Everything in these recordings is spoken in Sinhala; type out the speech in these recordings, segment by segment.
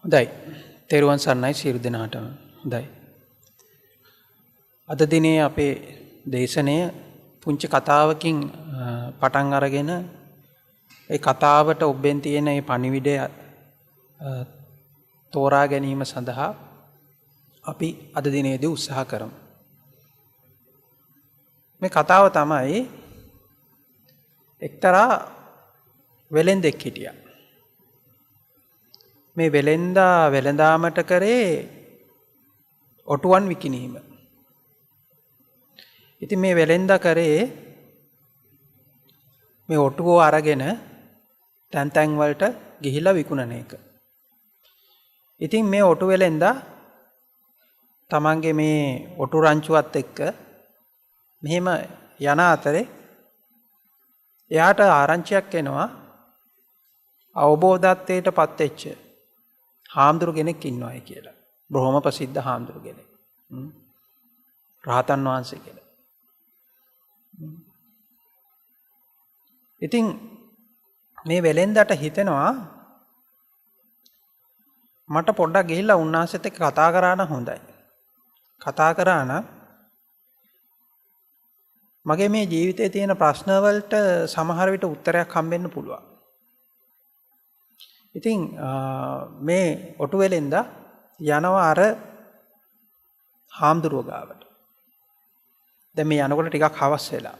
හොඳයි. තෙරුවන් සරණයි සියලු දෙනාටම. හොඳයි. අද දිනේ අපේ දේශනය පුංචි කතාවකින් පටන් අරගෙන ඒ කතාවට ඔබෙන් තියෙන මේ පණිවිඩය තෝරා ගැනීම සඳහා අපි අද දිනේදී උත්සාහ කරමු. මේ කතාව තමයි එක්තරා වෙලෙන්දෙක් හිටියා. මේ වෙලෙන්දා වෙළඳාමට කරේ ඔටුවන් විකිණීම. ඉතින් මේ වෙලෙන්දා කරේ මේ ඔටුව අරගෙන තැන් තැන් වලට ගිහිලා විකුණන එක. ඉතින් මේ ඔටු වෙලෙන්දා තමන්ගේ මේ ඔටු රංචුවත් එක්ක මෙහෙම යන අතරේ එයාට ආරංචියක් එනවා අවබෝධත්වයට පත් වෙච්ච හාමුදුරු කෙනෙක් ඉන්නවායි කියලා. බොහොම ප්‍රසිද්ධ හාමුදුරු කෙනෙක්. රහතන් වහන්සේ කියලා. ඉතින් මේ වෙලෙන්දට හිතෙනවා මට පොඩ්ඩක් ගිහිල්ලා උන්වහන්සේත් එක්ක කතා කරා නම් හොඳයි. කතා කරා නම් මගේ මේ ජීවිතයේ තියෙන ප්‍රශ්න වලට සමහර විට උත්තරයක් හම්බෙන්න පුළුවන්. ඉතින් මේ ඔටු වෙලෙන්දා යනවා අර හාමුදුරුවෝ ගාවට. දැන් මේ යනකොට ටිකක් හවස් වෙලා.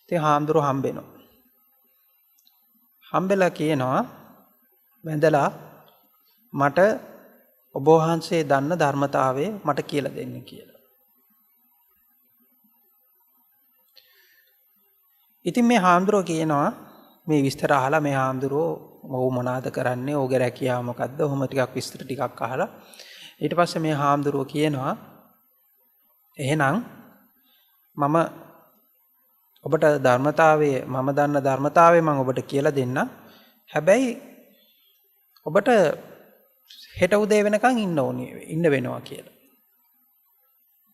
ඉතින් හාමුදුරුවෝ හම්බෙනවා. හම්බෙලා කියනවා වැඳලා මට ඔබ වහන්සේ දන්න ධර්මතාවය මට කියලා දෙන්න කියලා. ඉතින් මේ හාමුදුරුවෝ කියනවා මේ විස්තර අහලා මේ හාමුදුරුවෝ ඔව් මොනවාද කරන්නේ? ඕගේ රැකියාව මොකද්ද? ඔහොම ටිකක් විස්තර ටිකක් අහලා ඊට පස්සේ මේ හාමුදුරුවෝ කියනවා එහෙනම් මම ඔබට ධර්මතාවය මම දන්න ධර්මතාවය මම ඔබට කියලා දෙන්න. හැබැයි ඔබට හෙට උදේ වෙනකන් ඉන්න වෙනවා කියලා.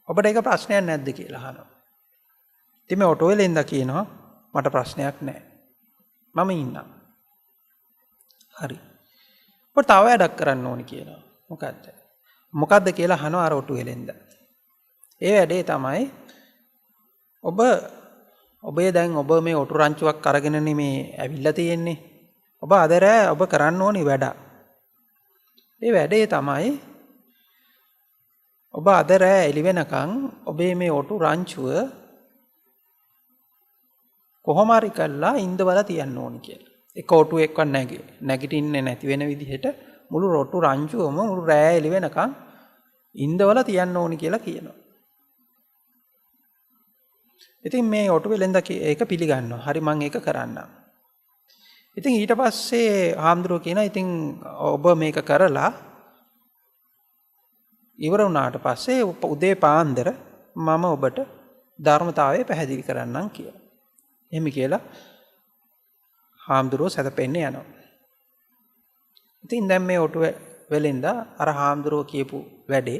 ඔබට ඒක ප්‍රශ්නයක් නැද්ද කියලා අහනවා. ඉතින් මේ ඔටෝ වෙලෙන්දා කියනවා මට ප්‍රශ්නයක් නැහැ. මම ඉන්නම්. හරි. ඔබ තව වැඩක් කරන්න ඕනි කියනවා. මොකද්ද? මොකද්ද කියලා අහනවා අර ඔටෝ වෙලෙන්දා. ඒ වැඩේ තමයි ඔබේ දැන් ඔබ මේ ඔටු රංචුවක් අරගෙනනේ මේ ඇවිල්ලා තියෙන්නේ. ඔබ අද රෑ ඔබ කරන්න ඕනි වැඩ. ඒ වැඩේ තමයි ඔබ අද රෑ එළි වෙනකන් ඔබේ මේ ඔටු රංචුව කොහොම හරි කරලා ඉන්දවලා තියන්න ඕනි කියලා. එක ඔටුවෙක්වත් නැගිටින්නේ නැති වෙන විදිහට මුළු ඔටු රංචුවම මුළු රෑ එළි වෙනකන් ඉන්දවලා තියන්න ඕනි කියලා කියනවා. ඉතින් මේ ඔටු වෙලෙන්දා ඒක පිළිගන්නවා. හරි මම ඒක කරන්නම්. ඉතින් ඊට පස්සේ හාමුදුරුවෝ කියනවා ඉතින් ඔබ මේක කරලා ඉවර වුණාට පස්සේ උදේ පාන්දර මම ඔබට ධර්මතාවය පැහැදිලි කරන්නම් කියලා. එහෙම කියලා හාමුදුරුවෝ සැතපෙන්න යනවා. ඉතින් දැන් මේ ඔටු වෙලෙන්දා අර හාමුදුරුවෝ කියපු වැඩේ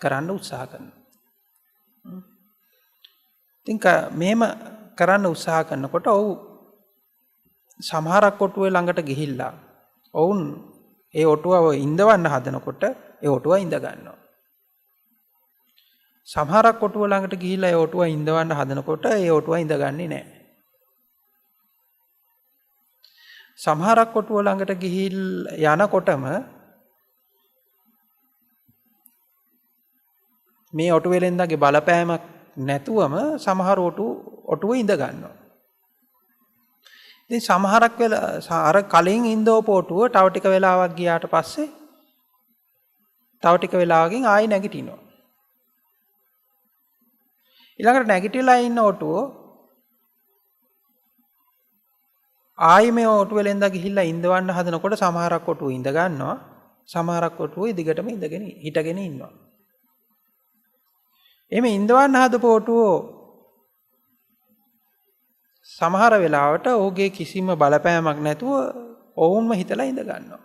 කරන්න උත්සාහ කරනවා. ඉතින් මෙහෙම කරන්න උත්සාහ කරනකොට ඔව් සමහරක් ඔටුවේ ළඟට ගිහිල්ලා ඔවුන් ඒ ඔටුව ඉඳවන්න හදනකොට ඒ ඔටුව ඉඳ ගන්නවා. සමහරක් ඔටුව ළඟට ගිහිල්ලා ඒ ඔටුව ඉඳවන්න හදනකොට ඒ ඔටුව ඉඳගන්නේ නැහැ. සමහරක් ඔටුව ළඟට ගිහිල් යනකොටම මේ ඔටු වෙලෙන්දාගේ බලපෑමක් නැතුවම සමහර ඔටුව ඉඳ ගන්නවා. ඉතින් සමහරක් වෙලා අර කලින් ඉඳවපු ඔටුව තව ටික වෙලාවක් ගියාට පස්සේ තව ටික වෙලාවකින් ආයෙ නැගිටිනවා. ඊළඟට නැගිටලා ඉන්න ඔටුව ආයෙ මේ ඔටුව වෙලෙන්දා ගිහිල්ලා ඉඳවන්න හදනකොට සමහරක් ඔටුව ඉඳ ගන්නවා. සමහරක් ඔටුව දිගටම හිටගෙන ඉන්නවා. එමේ ඉඳවන්න හදපු ඔටුව සමහර වෙලාවට ඔහුගේ කිසිම බලපෑමක් නැතුව ඔවුන්ම හිතලා ඉඳ ගන්නවා.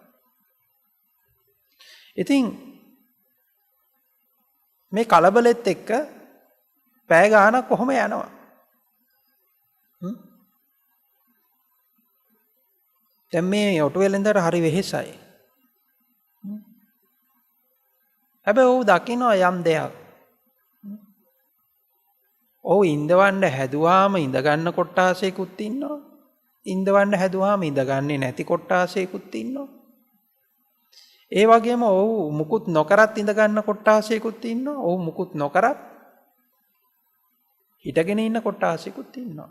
ඉතින් මේ කලබලෙත් එක්ක පැය ගාණක් කොහොම යනවා. දැන් මේ ඔටු වෙලෙන්දට හරි වෙහෙසයි. හැබැයි ඔව් දකිනවා යම් දෙයක්. ඔව් ඉඳවන්න හැදුවාම ඉඳ ගන්න කොට්ටාසයකුත් ඉන්නවා. ඉඳවන්න හැදුවාම ඉඳගන්නේ නැති කොට්ටාසයකුත් ඉන්නවා. ඒ වගේම ඔව් මුකුත් නොකරත් ඉඳ ගන්න කොට්ටාසයකුත් ඉන්නවා. ඔව් මුකුත් නොකරත් හිටගෙන ඉන්න කොට්ටාසයකුත් ඉන්නවා.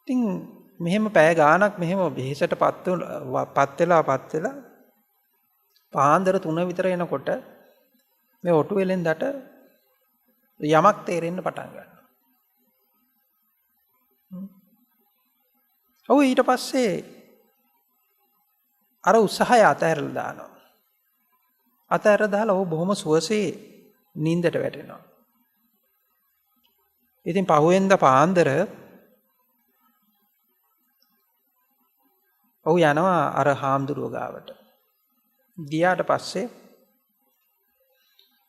ඉතින් මෙහෙම පැය ගාණක් මෙහෙම වෙහෙසට පත් වෙලා පාන්දර 3 විතර එනකොට මේ ඔටු වෙලෙන්දට යමක් තේරෙන්න පටන් ගන්නවා. ඔව් ඊට පස්සේ අර උත්සාහය අතහැරලා දානවා. අතහැරලා දාලා ඔව් බොහොම සුවසේ නිින්දට වැටෙනවා. ඉතින් පහුවෙන්ද පාන්දර ඔව් යනවා අර හාමුදුරුවෝ ගාවට. ගියාට පස්සේ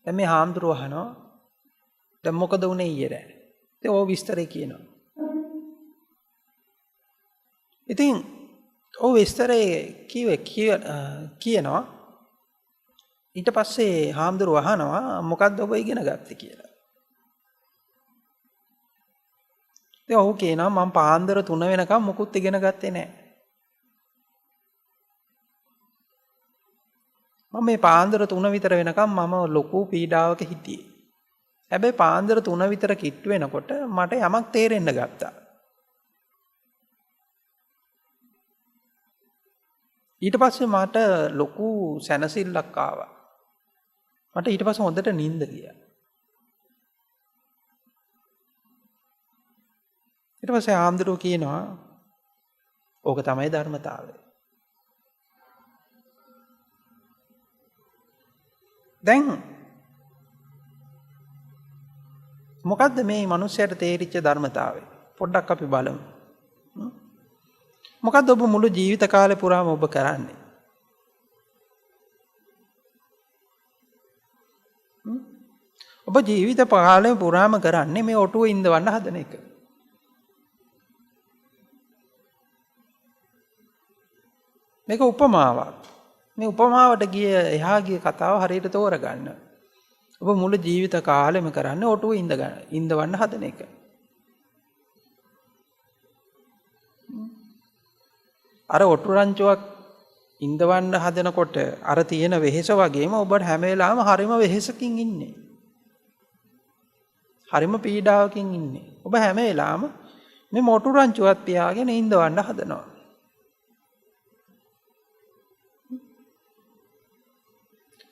දැන් මේ හාමුදුරුවෝ අහනවා දැන් මොකද වුනේ ඊයේ රෑ? ඉතින් ඔව් විස්තරේ කියනවා. ඉතින් ඔව් විස්තරේ කියනවා. ඊට පස්සේ හාමුදුරුවෝ අහනවා මොකද්ද ඔබ ඉගෙන ගත්තේ කියලා. ඉතින් ඔව් කියනවා මම පාන්දර 3 වෙනකම් මොකුත් ඉගෙන ගත්තේ නැහැ. මම මේ පාන්දර 3 විතර වෙනකම් මම ලොකු පීඩාවක හිටියේ. හැබැයි පාන්දර 3 විතර කිට්ටු වෙනකොට මට යමක් තේරෙන්න ගත්තා. ඊට පස්සේ මට ලොකු සැනසෙල්ලක් ආවා. මට ඊට පස්සේ හොඳට නිින්ද ගියා. ඊට පස්සේ ආම්දරෝ කියනවා ඕක තමයි ධර්මතාවය. දැන් මොකද්ද මේ මිනිස්සයාට තේරිච්ච ධර්මතාවය? පොඩ්ඩක් අපි බලමු. මොකද්ද ඔබ මුළු ජීවිත කාලේ පුරාම ඔබ කරන්නේ? ඔබ ජීවිත කාලේ පුරාම කරන්නේ මේ ඔටුව ඉඳවන්න හදන එක. මේක උපමාවක්. මේ උපමාවට එහා ගිය කතාව හරියට තෝරගන්න. ඔබ මුළු ජීවිත කාලෙම කරන්නේ ඔටුව ඉඳවන්න හදන එක. අර ඔටු රංචුවක් ඉඳවන්න හදනකොට අර තියෙන වෙහෙස වගේම ඔබට හැම වෙලාවෙම හරිම වෙහෙසකින් ඉන්නේ. හරිම පීඩාවකින් ඉන්නේ. ඔබ හැම වෙලාවෙම මේ ඔටු රංචුවක් තියාගෙන ඉඳවන්න හදනවා.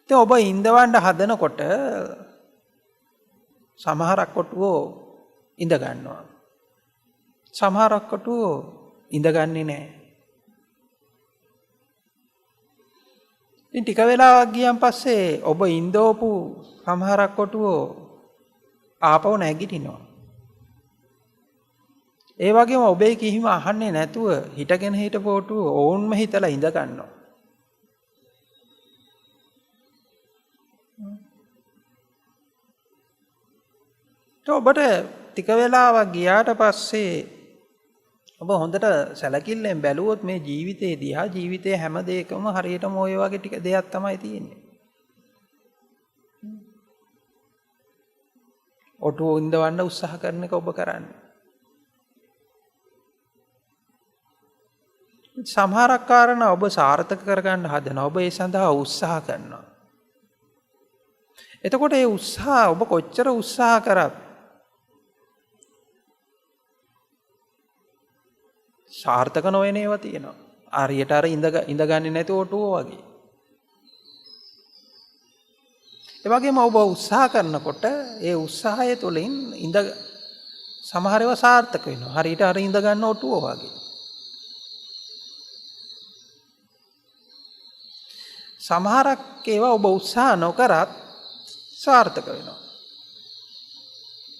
ඉතින් ඔබ ඉඳවන්න හදනකොට සමහරක් ඔටුවෝ ඉඳ ගන්නවා. සමහරක් ඔටුවෝ ඉඳගන්නේ නැහැ. ඉතින් ටික වෙලාවක් ගියන් පස්සේ ඔබ ඉඳවපු සමහරක් කොටුවෝ ආපහු නැගිටිනවා. ඒ වගේම ඔබේ කිහිම අහන්නේ නැතුව හිටගෙන හිටපු කොටුවෝ ඕන්ම හිතලා ඉඳ ගන්නවා. ඔබට ටික වෙලාවක් ගියාට පස්සේ ඔබ හොඳට සැලකිල්ලෙන් බැලුවොත් මේ ජීවිතේ දිහා ජීවිතයේ හැම දෙයකම හරියටම ওই වගේ ටික දෙයක් තමයි තියෙන්නේ. ඔටුව ඉඳවන්න උත්සාහ කරන එක ඔබ කරන්නේ. සමහරක් කාරණා ඔබ සාර්ථක කරගන්න හදනවා. ඔබ ඒ සඳහා උත්සාහ කරනවා. එතකොට ඒ උත්සාහ ඔබ කොච්චර උත්සාහ කරත් සාර්ථක නොවන ඒවා තියෙනවා. හරියට අර ඉඳගන්නේ නැති ඔටුව වගේ. ඒ වගේම ඔබ උත්සාහ කරනකොට ඒ උත්සාහය තුළින් සමහර ඒවා සාර්ථක වෙනවා. හරියට අර ඉඳ ගන්න ඔටුව වගේ. සමහරක් ඒවා ඔබ උත්සාහ නොකරත් සාර්ථක වෙනවා.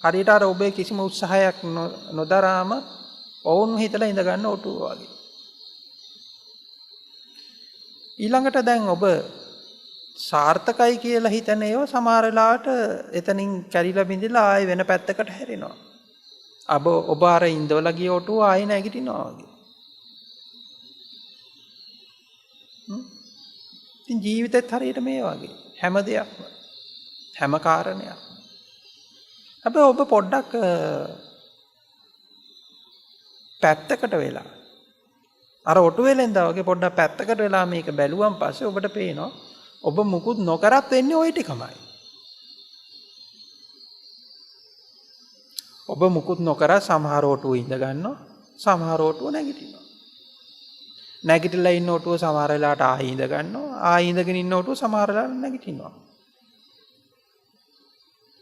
හරියට අර ඔබේ කිසිම උත්සාහයක් නොදරාම ඔවුන් හිතලා ඉඳ ගන්න ඔටුව වගේ. ඊළඟට දැන් ඔබ සාර්ථකයි කියලා හිතන ඒවා සමහර වෙලාවට එතනින් කැරිලා බිඳිලා ආයෙ වෙන පැත්තකට හැරෙනවා. ඔබ අර ඉඳවලා ගිය ඔටුව ආයෙ නැගිටිනවා වගේ. ඉතින් ජීවිතෙත් හරියට මේ වගේ. හැම දෙයක්ම හැම කාරණයක්. හැබැයි ඔබ පොඩ්ඩක් පැත්තකට වෙලා අර ඔටු වෙලෙන්දා වගේ පොඩ්ඩක් පැත්තකට වෙලා මේක බැලුවම් පස්සේ ඔබට පේනවා ඔබ මුකුත් නොකරත් වෙන්නේ ওই ටිකමයි. ඔබ මුකුත් නොකර සමහර ඔටුව ඉඳ ගන්නවා, සමහර ඔටුව නැගිටිනවා. නැගිටලා ඉන්න ඔටුව සමහර වෙලාවට ආයෙ ඉඳ ගන්නවා, ආයෙ ඉඳගෙන ඉන්න ඔටුව සමහර වෙලාවට නැගිටිනවා.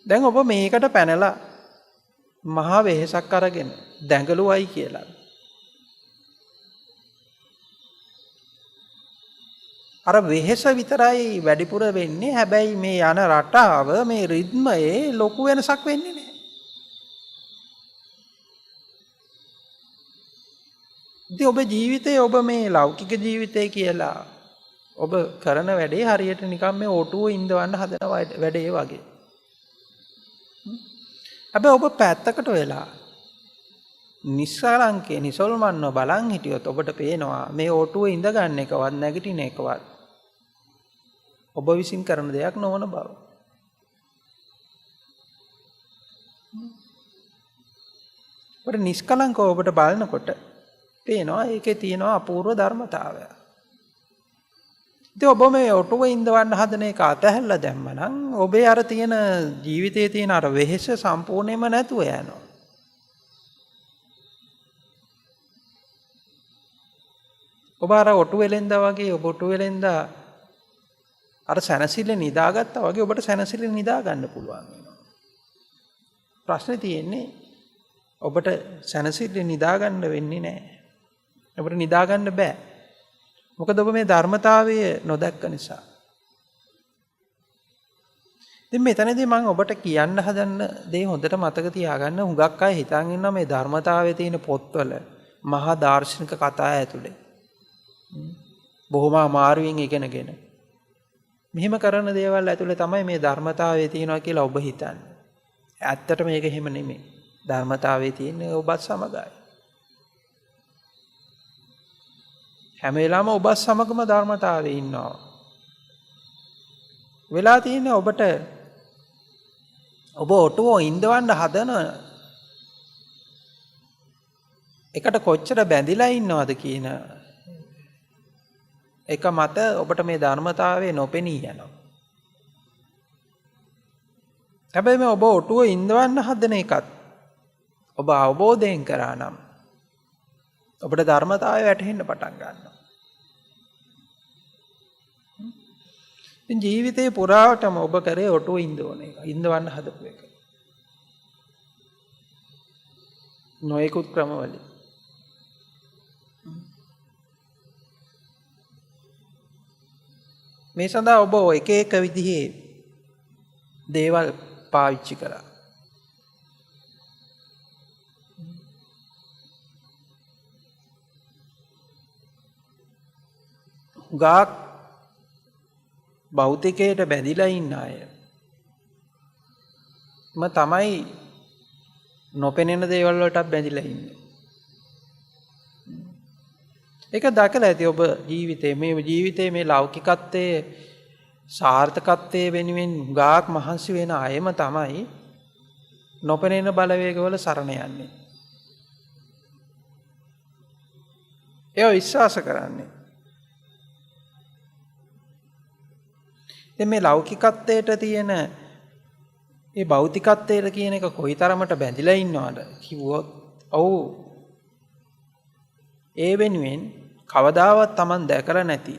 දැන් ඔබ මේකට පැනලා මහා වෙහෙසක් අරගෙන දැඟලුවයි කියලා. අර වෙහෙස විතරයි වැඩිපුර වෙන්නේ. හැබැයි මේ යන රටාව මේ රිද්මයේ ලොකු වෙනසක් වෙන්නේ නැහැ. ඉතින් ඔබ ජීවිතේ ඔබ මේ ලෞකික ජීවිතය කියලා ඔබ කරන වැඩේ හරියට නිකන් මේ ඔටුව ඉඳවන්න හදන වැඩේ වගේ. හැබැයි ඔබ පැත්තකට වෙලා නිස්සාරංකේ නිසල්මන්ව බලන් හිටියොත් ඔබට පේනවා මේ ඔටුව ඉඳ ගන්න එකවත් නැගිටින එකවත් ඔබ විසින් කරන දෙයක් නොවන බව. ඔබට නිස්කලංකව ඔබට බලනකොට පේනවා ඒකේ තියෙනවා අපූර්ව ධර්මතාවය. ඉතින් ඔබ මේ ඔටුව ඉඳවන්න හදන එක අතහැරලා දැම්මනම් ඔබේ අර තියෙන ජීවිතයේ තියෙන අර වෙහෙස සම්පූර්ණයෙන්ම නැතුව යනවා. ඔබ අර ඔටු වෙලෙන්දා වගේ ඔබ ඔටු වෙලෙන්දා අර සැනසෙල්ල නිදාගත්තා වගේ ඔබට සැනසෙල්ල නිදා ගන්න පුළුවන් වෙනවා. ප්‍රශ්නේ තියෙන්නේ ඔබට සැනසෙල්ල නිදා ගන්න වෙන්නේ නැහැ. ඔබට නිදා ගන්න බෑ. මොකද ඔබ මේ ධර්මතාවය නොදැක්ක නිසා. ඉතින් මෙතනදී මම ඔබට කියන්න හදන දේ හොඳට මතක තියාගන්න. හුඟක් අය හිතන් ඉන්නවා මේ ධර්මතාවයේ තියෙන පොත්වල මහා දාර්ශනික කතා ඇතුලේ බොහොම අමාරුවෙන් ඉගෙනගෙන මෙහෙම කරන දේවල් ඇතුලේ තමයි මේ ධර්මතාවයේ තියෙනවා කියලා ඔබ හිතන්නේ. ඇත්තට මේක එහෙම නෙමෙයි. ධර්මතාවයේ තියෙන්නේ ඔබත් සමගයි. හැම වෙලාවම ඔබත් සමගම ධර්මතාවයේ ඉන්නවා. වෙලා තියෙන්නේ ඔබට ඔබ ඔටුව ඉඳවන්න හදන එකට කොච්චර බැඳිලා ඉන්නවද කියන එක මත ඔබට මේ ධර්මතාවයේ නොපෙනී යනවා. හැබැයි මේ ඔබ ඔටුව ඉඳවන්න හදන එකත් ඔබ අවබෝධයෙන් කරා නම් ඔබට ධර්මතාවය වැටහෙන්න පටන් ගන්නවා. ඉතින් ජීවිතේ පුරාවටම ඔබ කරේ ඔටුව ඉඳවන එක. ඉඳවන්න හදපු එක. නොයෙකුත් ක්‍රමවලින්. මේ සඳහා ඔබ එක එක විදිහේ දේවල් පාවිච්චි කරා. ගාක් භෞතිකයට බැඳිලා ඉන්න අය තමයි නොපෙනෙන දේවල් වලටත් බැඳිලා ඉන්නේ. ඒක දැකලා ඇති ඔබ ජීවිතේ මේ ලෞකිකත්වයේ සාර්ථකත්වයේ වෙනුවෙන් ගාක් මහන්සි වෙන අයම තමයි නොපෙනෙන බලවේගවල සරණ යන්නේ. ඒව විශ්වාස කරන්නේ. මේ ලෞකිකත්වයට තියෙන ඒ භෞතිකත්වයට කියන එක කොයිතරමට බැඳිලා ඉන්නවද කිව්වොත් ඔව් ඒ වෙනුවෙන් කවදාවත් Taman දැකලා නැති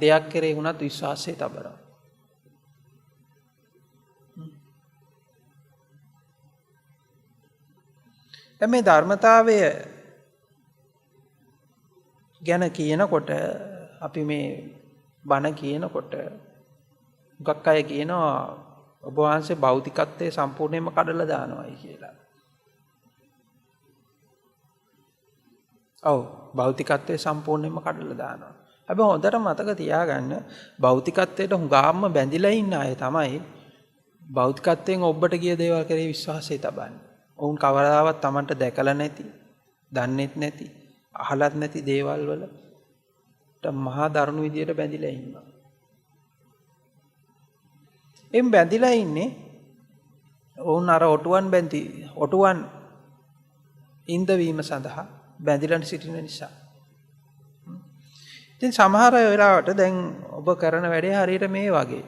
දෙයක් කරේ වුණත් විශ්වාසය තබනවා. මේ ධර්මතාවය ගැන කියනකොට අපි මේ බණ කියනකොට ගොඩක් අය කියනවා ඔබ වහන්සේ භෞතිකත්වයේ සම්පූර්ණයෙන්ම කඩලා දානවායි කියලා. ඔව් භෞතිකත්වයේ සම්පූර්ණයෙන්ම කඩලා දානවා. හැබැයි හොඳට මතක තියාගන්න භෞතිකත්වයට හුඟාම්ම බැඳිලා ඉන්න අය තමයි භෞතිකත්වයෙන් ඔබට ගිය දේවල් කරේ විශ්වාසය තබන්නේ. ඔවුන් කවදාවත් Tamanට දැකලා නැති, දන්නෙත් නැති, අහලත් නැති දේවල් වල මහා දරුණු විදියට බැඳිලා ඉන්නවා. එම් බැඳිලා ඉන්නේ ඔවුන් අර ඔටුවන් ඉන්දවීම සඳහා බැඳිලා සිටින නිසා. ඉතින් සමහර වෙලාවට දැන් ඔබ කරන වැඩේ හරියට මේ වගේ.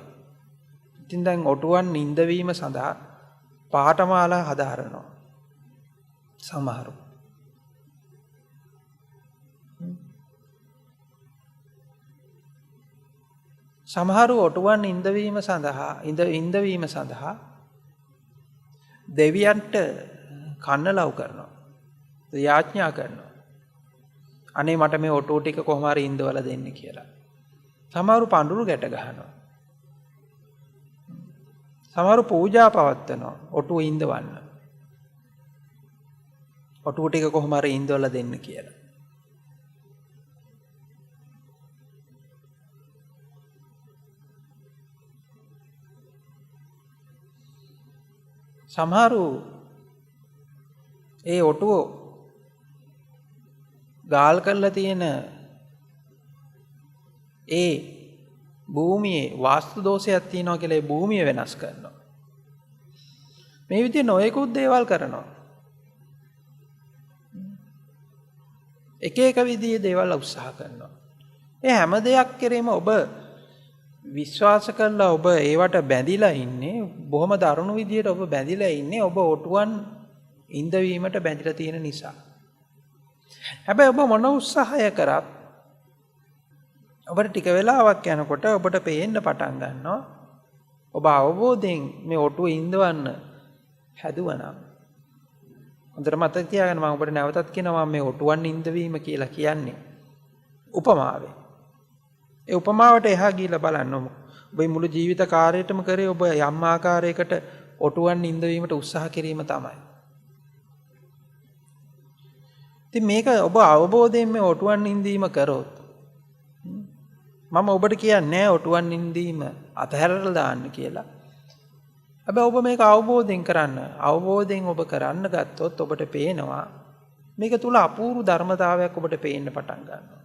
ඉතින් දැන් ඔටුවන් ඉන්දවීම සඳහා පාඨමාලා හදාරනවා. සමහරු. සමහරු ඔටුවන් ඉන්දවීම සඳහා දෙවියන්ට කන්නලව් කරනවා. යාඥා කරනවා. අනේ මට මේ ඔටුව ටික කොහොම හරි ඉන්දවලා දෙන්න කියලා. සමහරු පඳුරු ගැට ගහනවා. සමහරු පූජා පවත්වනවා ඔටුව ඉන්දවන්න. ඔටුව ටික කොහොම හරි ඉන්දවලා දෙන්න කියලා. සමහරු ඒ ඔටුව ගාල් කරලා තියෙන ඒ භූමියේ වාස්තු දෝෂයක් තියෙනවා කියලා ඒ භූමිය වෙනස් කරනවා. මේ විදිහේ නොයෙකුත් දේවල් කරනවා. එක එක විදිහේ දේවල් උත්සාහ කරනවා. ඒ හැම දෙයක් කෙරෙම ඔබ විශ්වාස කරලා ඔබ ඒවට බැඳිලා ඉන්නේ බොහොම දරුණු විදියට ඔබ බැඳිලා ඉන්නේ ඔබ ඔටුවන් ඉඳවීමට බැඳිලා තියෙන නිසා. හැබැයි ඔබ මොන උත්සාහය කරත් ඔබට ටික වෙලාවක් යනකොට ඔබට පේන්න පටන් ගන්නවා ඔබ අවබෝධයෙන් මේ ඔටුව ඉඳවන්න හැදුවනම් හොඳට මතක තියාගන්න මම ඔබට නැවතත් කියනවා මේ ඔටුවන් ඉඳවීම කියලා කියන්නේ උපමාවෙන්. ඒ උපමාවට එහා ගිහිල්ලා බලන්න ඔබේ මුළු ජීවිත කාර්යයටම කරේ ඔබ යම් ආකාරයකට ඔටුවන් ඉඳවීමට උත්සාහ කිරීම තමයි. ඉතින් මේක ඔබ අවබෝධයෙන් මේ ඔටුවන් ඉඳීම කරොත් මම ඔබට කියන්නේ ඔටුවන් ඉඳීම අතහැරලා දාන්න කියලා. හැබැයි ඔබ මේක අවබෝධයෙන් කරන්න. අවබෝධයෙන් ඔබ කරන්න ගත්තොත් ඔබට පේනවා මේක තුල අපූර්ව ධර්මතාවයක් ඔබට පේන්න පටන් ගන්නවා.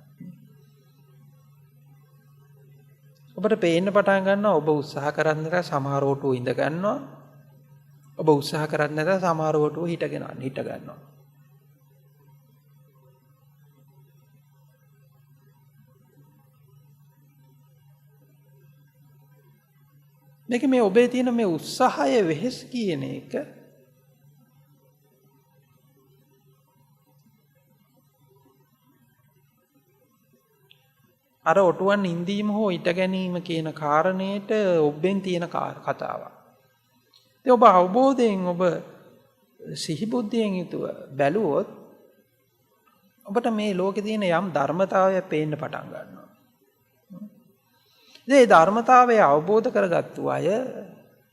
ඔබට පේන්න පටන් ගන්නවා ඔබ උත්සාහ කරන්නේ නැත සමහර ඔටුව ඉඳ ගන්නවා. ඔබ උත්සාහ කරන්නේ නැත සමහර ඔටුව හිට ගන්නවා. මේක මේ ඔබේ තියෙන මේ උත්සාහය වෙහෙස කියන එක අර ඔටුවන් ඉඳීම හෝ ඉට ගැනීම කියන කාරණයට ඔබෙන් තියෙන කතාවක්. ඉතින් ඔබ අවබෝධයෙන් ඔබ සිහිබුද්ධියෙන් යුතුව බැලුවොත් ඔබට මේ ලෝකේ තියෙන යම් ධර්මතාවයක් පේන්න පටන් ගන්නවා. මේ ධර්මතාවය අවබෝධ කරගත්තු අය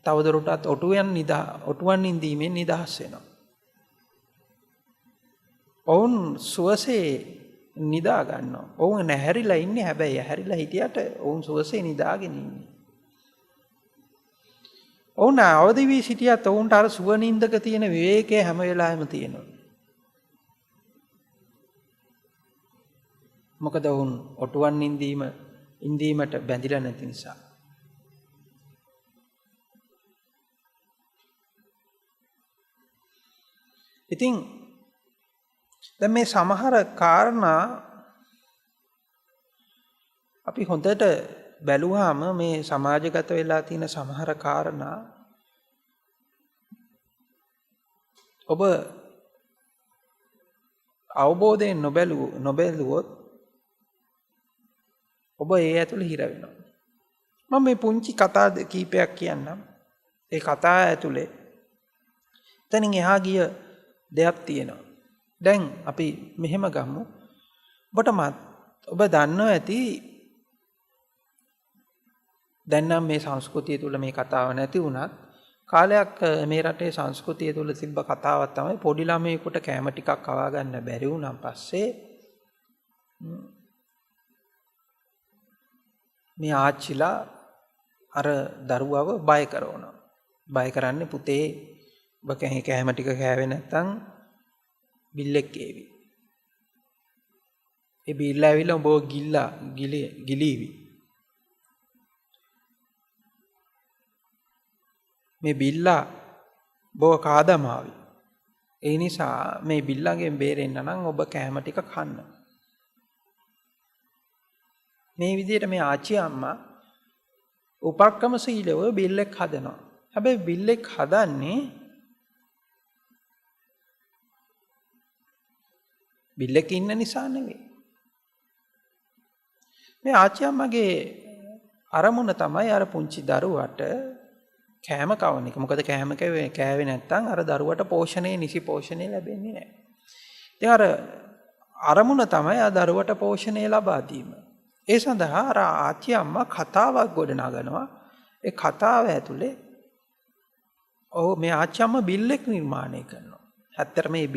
තවදුරටත් ඔටුවන් ඉඳීමෙන් නිදහස් වෙනවා. ඔවුන් සුවසේ නිදා ගන්නවා. ඔවුන් නැහැරිලා ඉන්නේ හැබැයි ඇහැරිලා හිටියට ඔවුන් සුවසේ නිදාගෙන ඉන්නේ. ඔවුන් අවදි වී සිටියත් ඔවුන්ට අර සුව නින්දක තියෙන විවේකයේ හැම වෙලාවෙම තියෙනවා. මොකද ඔවුන් ඔටුවන් ඉඳීමට බැඳිලා නැති නිසා. ඉතින් දැන් මේ සමහර කාරණා අපි හොඳට බැලුවාම මේ සමාජගත වෙලා තියෙන සමහර කාරණා ඔබ අවබෝධයෙන් නොබැලුවොත් ඔබ ඒ ඇතුළේ හිර වෙනවා. මම මේ පුංචි කතා කීපයක් කියන්නම්. ඒ කතා ඇතුළේ එතනින් එහා ගිය දෙයක් තියෙනවා. දැන් අපි මෙහෙම ගමු. ඔබ දන්නවා ඇති දැන් නම් මේ සංස්කෘතිය තුල මේ කතාව නැති වුණත් කාලයක් මේ රටේ සංස්කෘතිය තුල තිබ්බ කතාවක් තමයි පොඩි ළමයෙකුට කැම ටිකක් කවා ගන්න බැරි වුණාන් පස්සේ මේ ආච්චිලා අර දරුවව බය කරනවා. බය කරන්නේ පුතේ ඔබ කැම ටික කෑවේ නැත්තම් බිල්ලෙක් ඒවි. ඒ බිල්ලා ඇවිල්ලා උඹව ගිලීවි. මේ බිල්ලා බොව කාදමාවි. ඒ නිසා මේ බිල්ලගෙන් බේරෙන්න නම් ඔබ කෑම ටික කන්න. මේ විදිහට මේ ආච්චි අම්මා උපක්‍රමශීලව බිල්ලෙක් හදනවා. හැබැයි බිල්ලෙක් හදන්නේ බිල්ලෙක් ඉන්න නිසා නෙවෙයි. මේ ආච්චි අම්මගේ අරමුණ තමයි අර පුංචි දරුවට කෑම කවන එක. මොකද කෑම කෑවේ නැත්නම් අර දරුවට නිසි පෝෂණය ලැබෙන්නේ නැහැ. ඉතින් අර අරමුණ තමයි ආ දරුවට පෝෂණය ලබා දීම. ඒ සඳහා අර ආච්චි අම්මා කතාවක් ගොඩනගනවා. ඒ කතාව ඇතුලේ මේ ආච්චි අම්මා බිල්ලෙක් නිර්මාණය කරනවා. ඇත්තට මේ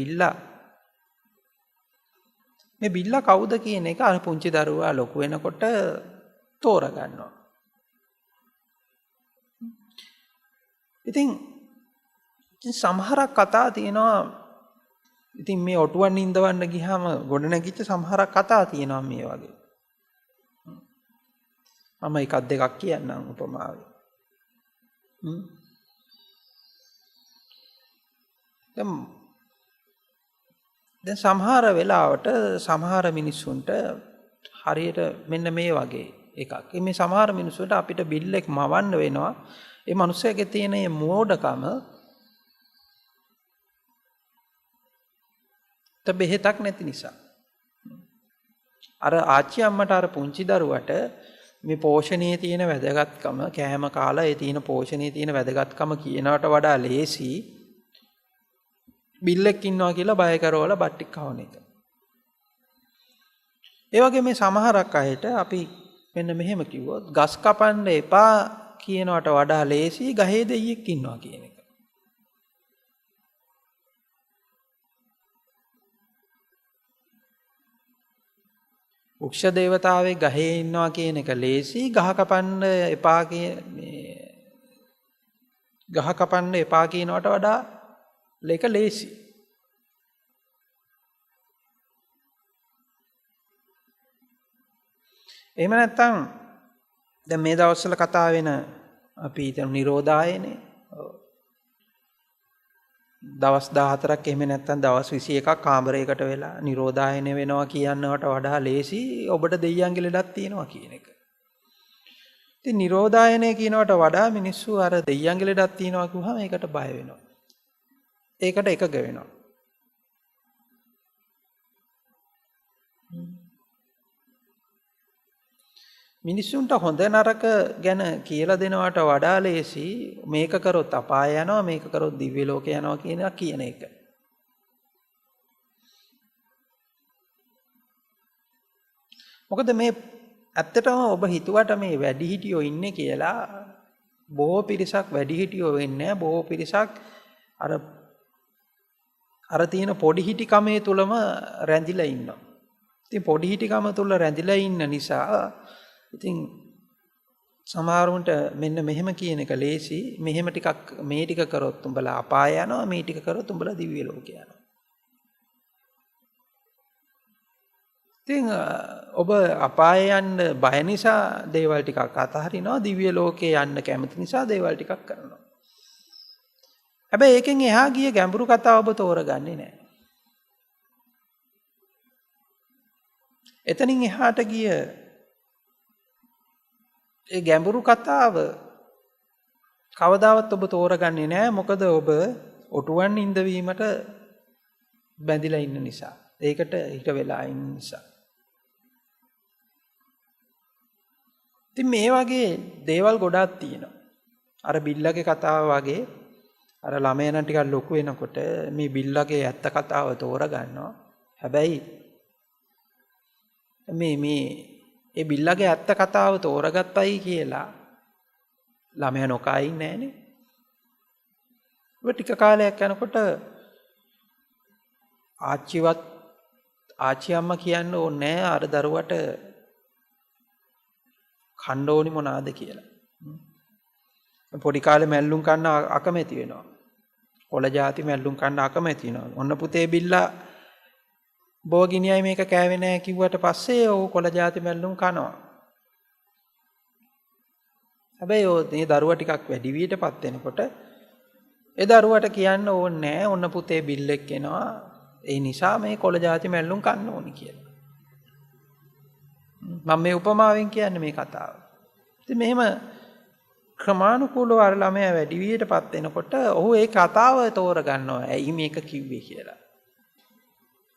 බිල්ලා කවුද කියන එක අර පුංචි දරුවා ලොකු වෙනකොට තෝරගන්නවා. ඉතින් සමහරක් කතා තියෙනවා. ඉතින් මේ ඔටුවන් නින්දවන්න ගියාම ගොඩනැගිච්ච සමහරක් කතා තියෙනවා මේ වගේ. මම එකක් දෙකක් කියන්නම් උපමාවෙන්. දැන් සමහර වෙලාවට සමහර මිනිස්සුන්ට හරියට මෙන්න මේ වගේ එකක්. මේ සමහර මිනිස්සුන්ට අපිට බිල්ලෙක් මවන්න වෙනවා. ඒ මිනිස්සයාගේ තියෙන මේ මෝඩකම බෙහෙතක් නැති නිසා. අර ආච්චි අම්මට අර පුංචි දරුවට මේ පෝෂණයේ තියෙන වැදගත්කම කෑම කාලා ඒ තියෙන පෝෂණයේ තියෙන වැදගත්කම කියනවට වඩා ලේසි බිල්ලෙක් ඉන්නවා කියලා බය කරවලා බත් ටික කවන එක. ඒ වගේ මේ සමහරක් අයට අපි මෙන්න මෙහෙම කිව්වොත් ගස් කපන්න එපා කියනවට වඩා ලේසි ගහේ දෙයියෙක් ඉන්නවා කියන එක. වෘක්ෂ දේවතාවෙක් ගහේ ඉන්නවා කියන එක ලේසි ගහ කපන්න එපා කියනවට වඩා ඒක ලේසි. එහෙම නැත්නම් දැන් මේ දවස්වල කතා වෙන අපි හිතමු නිරෝධායනේ. දවස් 14ක් එහෙම නැත්නම් දවස් 21ක් කාමරයකට වෙලා නිරෝධායනේ වෙනවා කියනවට වඩා ලේසි ඔබට දෙයියන්ගේ ලෙඩක් තියෙනවා කියන එක. ඉතින් නිරෝධායනේ කියනවට වඩා මිනිස්සු අර දෙයියන්ගේ ලෙඩක් තියෙනවා කිව්වම ඒකට බය වෙනවා. ඒකට එකග වෙනවා. මිනිස්සුන්ට හොඳ නරක ගැන කියලා දෙනවට වඩා ලේසි මේක කරොත් අපාය යනවා මේක කරොත් දිව්‍ය ලෝකේ යනවා කියන එක. මොකද මේ ඇත්තටම ඔබ හිතුවට මේ වැඩිහිටියෝ ඉන්නේ කියලා බොහෝ පිරිසක් වැඩිහිටියෝ වෙන්නේ නැහැ. බොහෝ පිරිසක් අර තියෙන පොඩිහිටිකමේ තුලම රැඳිලා ඉන්නවා. ඉතින් පොඩිහිටිකම තුල රැඳිලා ඉන්න නිසා ඉතින් සමහරුන්ට මෙන්න මෙහෙම කියන එක ලේසි. මෙහෙම ටිකක් මේ ටික කරොත් උඹලා අපාය යනවා මේ ටික කරොත් උඹලා දිව්‍ය ලෝකේ යනවා. ඉතින් ඔබ අපාය යන්න බය නිසා දේවල් ටිකක් අතහරිනවා. දිව්‍ය ලෝකේ යන්න කැමති නිසා දේවල් ටිකක් කරනවා. හැබැයි ඒකෙන් එහා ගිය ගැඹුරු කතාව ඔබ තෝරගන්නේ නැහැ. එතනින් එහාට ගිය ඒ ගැඹුරු කතාව කවදාවත් ඔබ තෝරගන්නේ නැහැ. මොකද ඔබ ඔටුවන් ඉඳවීමට බැඳිලා ඉන්න නිසා. ඒකට හිත වෙලා ඉන්න නිසා. ඉතින් මේ වගේ දේවල් ගොඩාක් තියෙනවා. අර බිල්ලගේ කතාව වගේ අර ළමයා නම් ටිකක් ලොකු වෙනකොට මේ බිල්ලගේ ඇත්ත කතාව තෝරගන්නවා. හැබැයි ඒ බිල්ලගේ ඇත්ත කතාව තෝරගත්තයි කියලා ළමයා නොකා ඉන්නේ නැහනේ. ටික කාලයක් යනකොට ආච්චි අම්මා කියන්න ඕනේ නැහැ අර දරුවට කන්න ඕනි මොනවාද කියලා. පොඩි කාලේ මැල්ලුම් කන්න අකමැති වෙනවා. කොළ ಜಾති මැල්ලුම් කන්න අකමැති වෙනවා. ඔන්න පුතේ බිල්ලා බෝගිනියයි මේක කෑවේ නැහැ කිව්වට පස්සේ ਉਹ කොළ ಜಾති මැල්ලුම් කනවා. හැබැයි මේ දරුවා ටිකක් වැඩි වියටපත් වෙනකොට ඒ දරුවට කියන්න ඕනේ නැහැ ඔන්න පුතේ බිල් එක එනවා. ඒ නිසා මේ කොළ ಜಾති මැල්ලුම් කන්න ඕනි කියලා. මම මේ උපමාවෙන් කියන්නේ මේ කතාව. ඉතින් මෙහෙම ක්‍රමානුකූලව අර ළමයා වැඩි වියටපත් වෙනකොට ඔහු ඒ කතාව තෝරගන්නවා. ඇයි මේක කිව්වේ කියලා.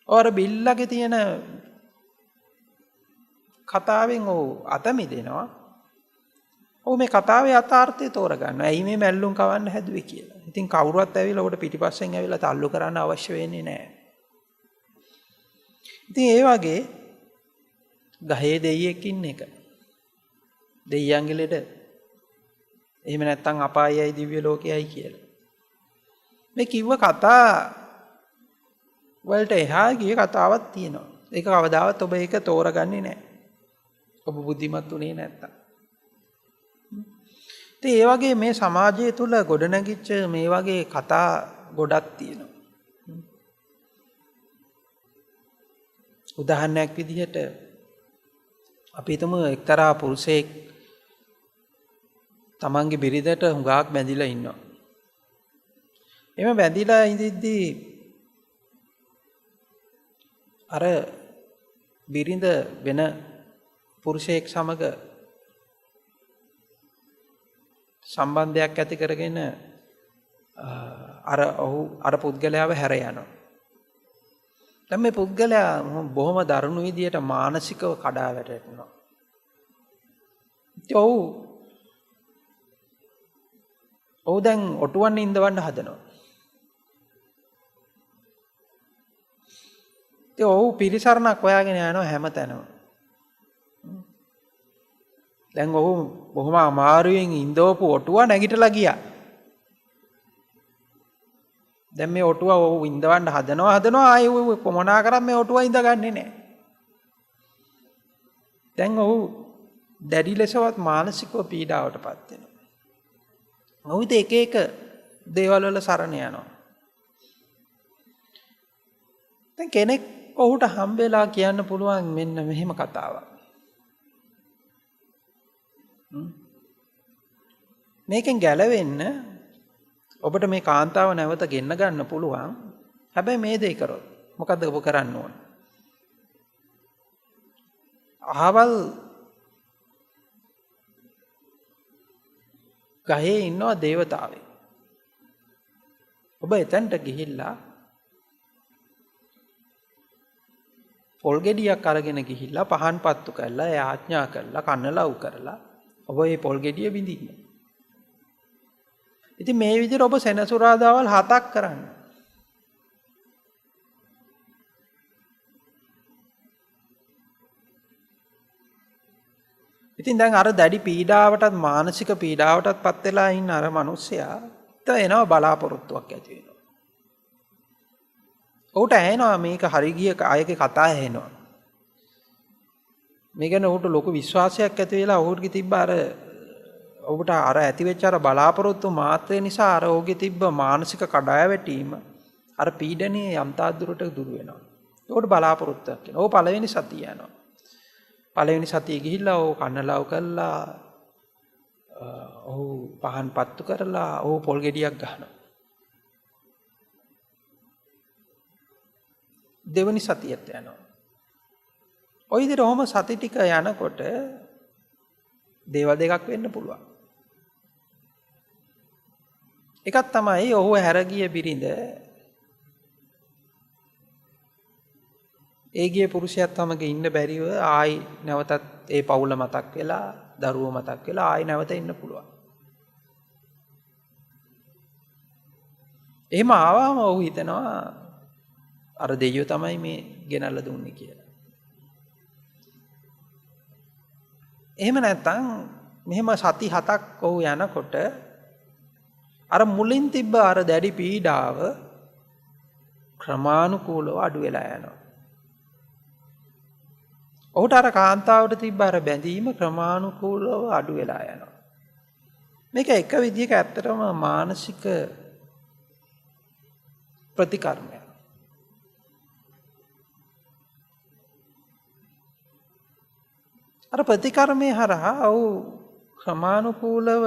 ඔර බිල්ලගේ තියෙන කතාවෙන් ඔහු අත මිදෙනවා. ඔහු මේ කතාවේ යථාර්ථය තෝරගන්නවා. ඇයි මේ මැල්ලුම් කවන්න හැදුවේ කියලා. ඉතින් කවුරුවත් ඇවිල්ලා ඔබට පිටිපස්සෙන් ඇවිල්ලා තල්ලු කරන්න අවශ්‍ය වෙන්නේ නැහැ. ඉතින් ඒ වගේ ගහේ දෙයියෙක් ඉන්න එක. දෙයියන්ගේ ලෙඩ. එහෙම නැත්නම් අපායයි දිව්‍ය ලෝකයයි කියලා. මේ කිව්ව කතා වලට එහා ගිය කතාවක් තියෙනවා. ඒක කවදාවත් ඔබ ඒක තෝරගන්නේ නැහැ. ඔබ බුද්ධිමත් උනේ නැත්තම්. ඉතින් ඒ වගේ මේ සමාජය තුල ගොඩනැගිච්ච මේ වගේ කතා ගොඩක් තියෙනවා. උදාහරණයක් විදිහට අපි හිතමු එක්තරා පුරුෂයෙක් තමන්ගේ බිරිඳට හුඟක් බැඳිලා ඉන්නවා. එහෙම බැඳිලා ඉඳිද්දී අර බිරිඳ වෙන පුරුෂයෙක් සමග සම්බන්ධයක් ඇති කරගෙන අර පුද්ගලයාව හැර යනවා. දැන් මේ පුද්ගලයා බොහොම දරුණු විදියට මානසිකව කඩා වැටෙනවා. ඔව් දැන් ඔටුවන් ඉඳවන්න හදනවා. ඉතින් ඔව් පිරිසරණක් හොයාගෙන යනවා හැමතැනම. දැන් ඔහු බොහොම අමාරුවෙන් ඉඳවපු ඔටුව නැගිටලා ගියා. දැන් මේ ඔටුව ඔහු ඉඳවන්න හදනවා ආයෙ මොනා කරත් මේ ඔටුව ඉඳගන්නේ නැහැ. දැන් ඔහු දැඩි ලෙසවත් මානසිකව පීඩාවටපත් වෙනවා. ඔහු එක එක දේවල් වල සරණ යනවා. දැන් කෙනෙක් ඔහුට හම්බෙලා කියන්න පුළුවන් මෙන්න මෙහෙම කතාවක්. මේකෙන් ගැලවෙන්න ඔබට මේ කාන්තාව නැවත ගෙන්න ගන්න පුළුවන්. හැබැයි මේ දේ කරොත් මොකද්ද ඔබ කරන්න ඕන? අහවල් ගහේ ඉන්නවා දේවතාවෙක්. ඔබ එතනට ගිහිල්ලා පොල් ගෙඩියක් අරගෙන ගිහිල්ලා පහන් පත්තු කරලා යාඥා කරලා කන්නලව් කරලා ඔබ මේ පොල් ගෙඩිය බිඳින්න. ඉතින් මේ විදිහට ඔබ සෙනසුරාදාවල් 7ක් කරන්න. ඉතින් දැන් අර දැඩි පීඩාවටත් මානසික පීඩාවටත් පත් වෙලා ඉන්න අර මිනිස්සයා එනවා බලාපොරොත්තුවක් ඇති වෙනවා. ඔහුට ඇහෙනවා මේක හරි ගිය අයගේ කතා ඇහෙනවා. මේ ගැන ඔහුට ලොකු විශ්වාසයක් ඇති වෙලා ඔහුගේ තිබ්බ ඔහුට ඇති වෙච්ච බලාපොරොත්තු මාත්‍රය නිසා ඔහුගේ තිබ්බ මානසික කඩාවැටීම අර පීඩනයේ යම්තාක් දුරට දුර වෙනවා. ඔහුට බලාපොරොත්තුවක් එනවා. ඔහු පළවෙනි සතිය යනවා. පළවෙනි සතිය ගිහිල්ලා ඔහු කන්නලව් කළා. ඔහු පහන් පත්තු කරලා ඔහු පොල් ගෙඩියක් ගහනවා. දෙවනි සතියට යනවා. ඔය විදිහට ඔහොම සති ටික යනකොට දේවල් දෙකක් වෙන්න පුළුවන්. එකක් තමයි ඔහු හැර ගිය බිරිඳ ඒ ගිය පුරුෂයාත් සමග ඉන්න බැරිව ආයි නැවතත් ඒ පවුල මතක් වෙලා දරුවෝ මතක් වෙලා ආයි නැවත ඉන්න පුළුවන්. එහෙම ආවම ඔහු හිතනවා අර දෙයියෝ තමයි මේ ගෙනල්ලා දුන්නේ කියලා. එහෙම නැත්නම් මෙහෙම සති 7ක් ඔහු යනකොට අර මුලින් තිබ්බ අර දැඩි පීඩාව ක්‍රමානුකූලව අඩු වෙලා යනවා. ඔහුට අර කාන්තාවට තිබ්බ අර බැඳීම ක්‍රමානුකූලව අඩු වෙලා යනවා. මේක එක විදිහක ඇත්තටම මානසික ප්‍රතිකර්මයක්. අර ප්‍රතිකර්මයේ හරහා ඔව් ක්‍රමානුකූලව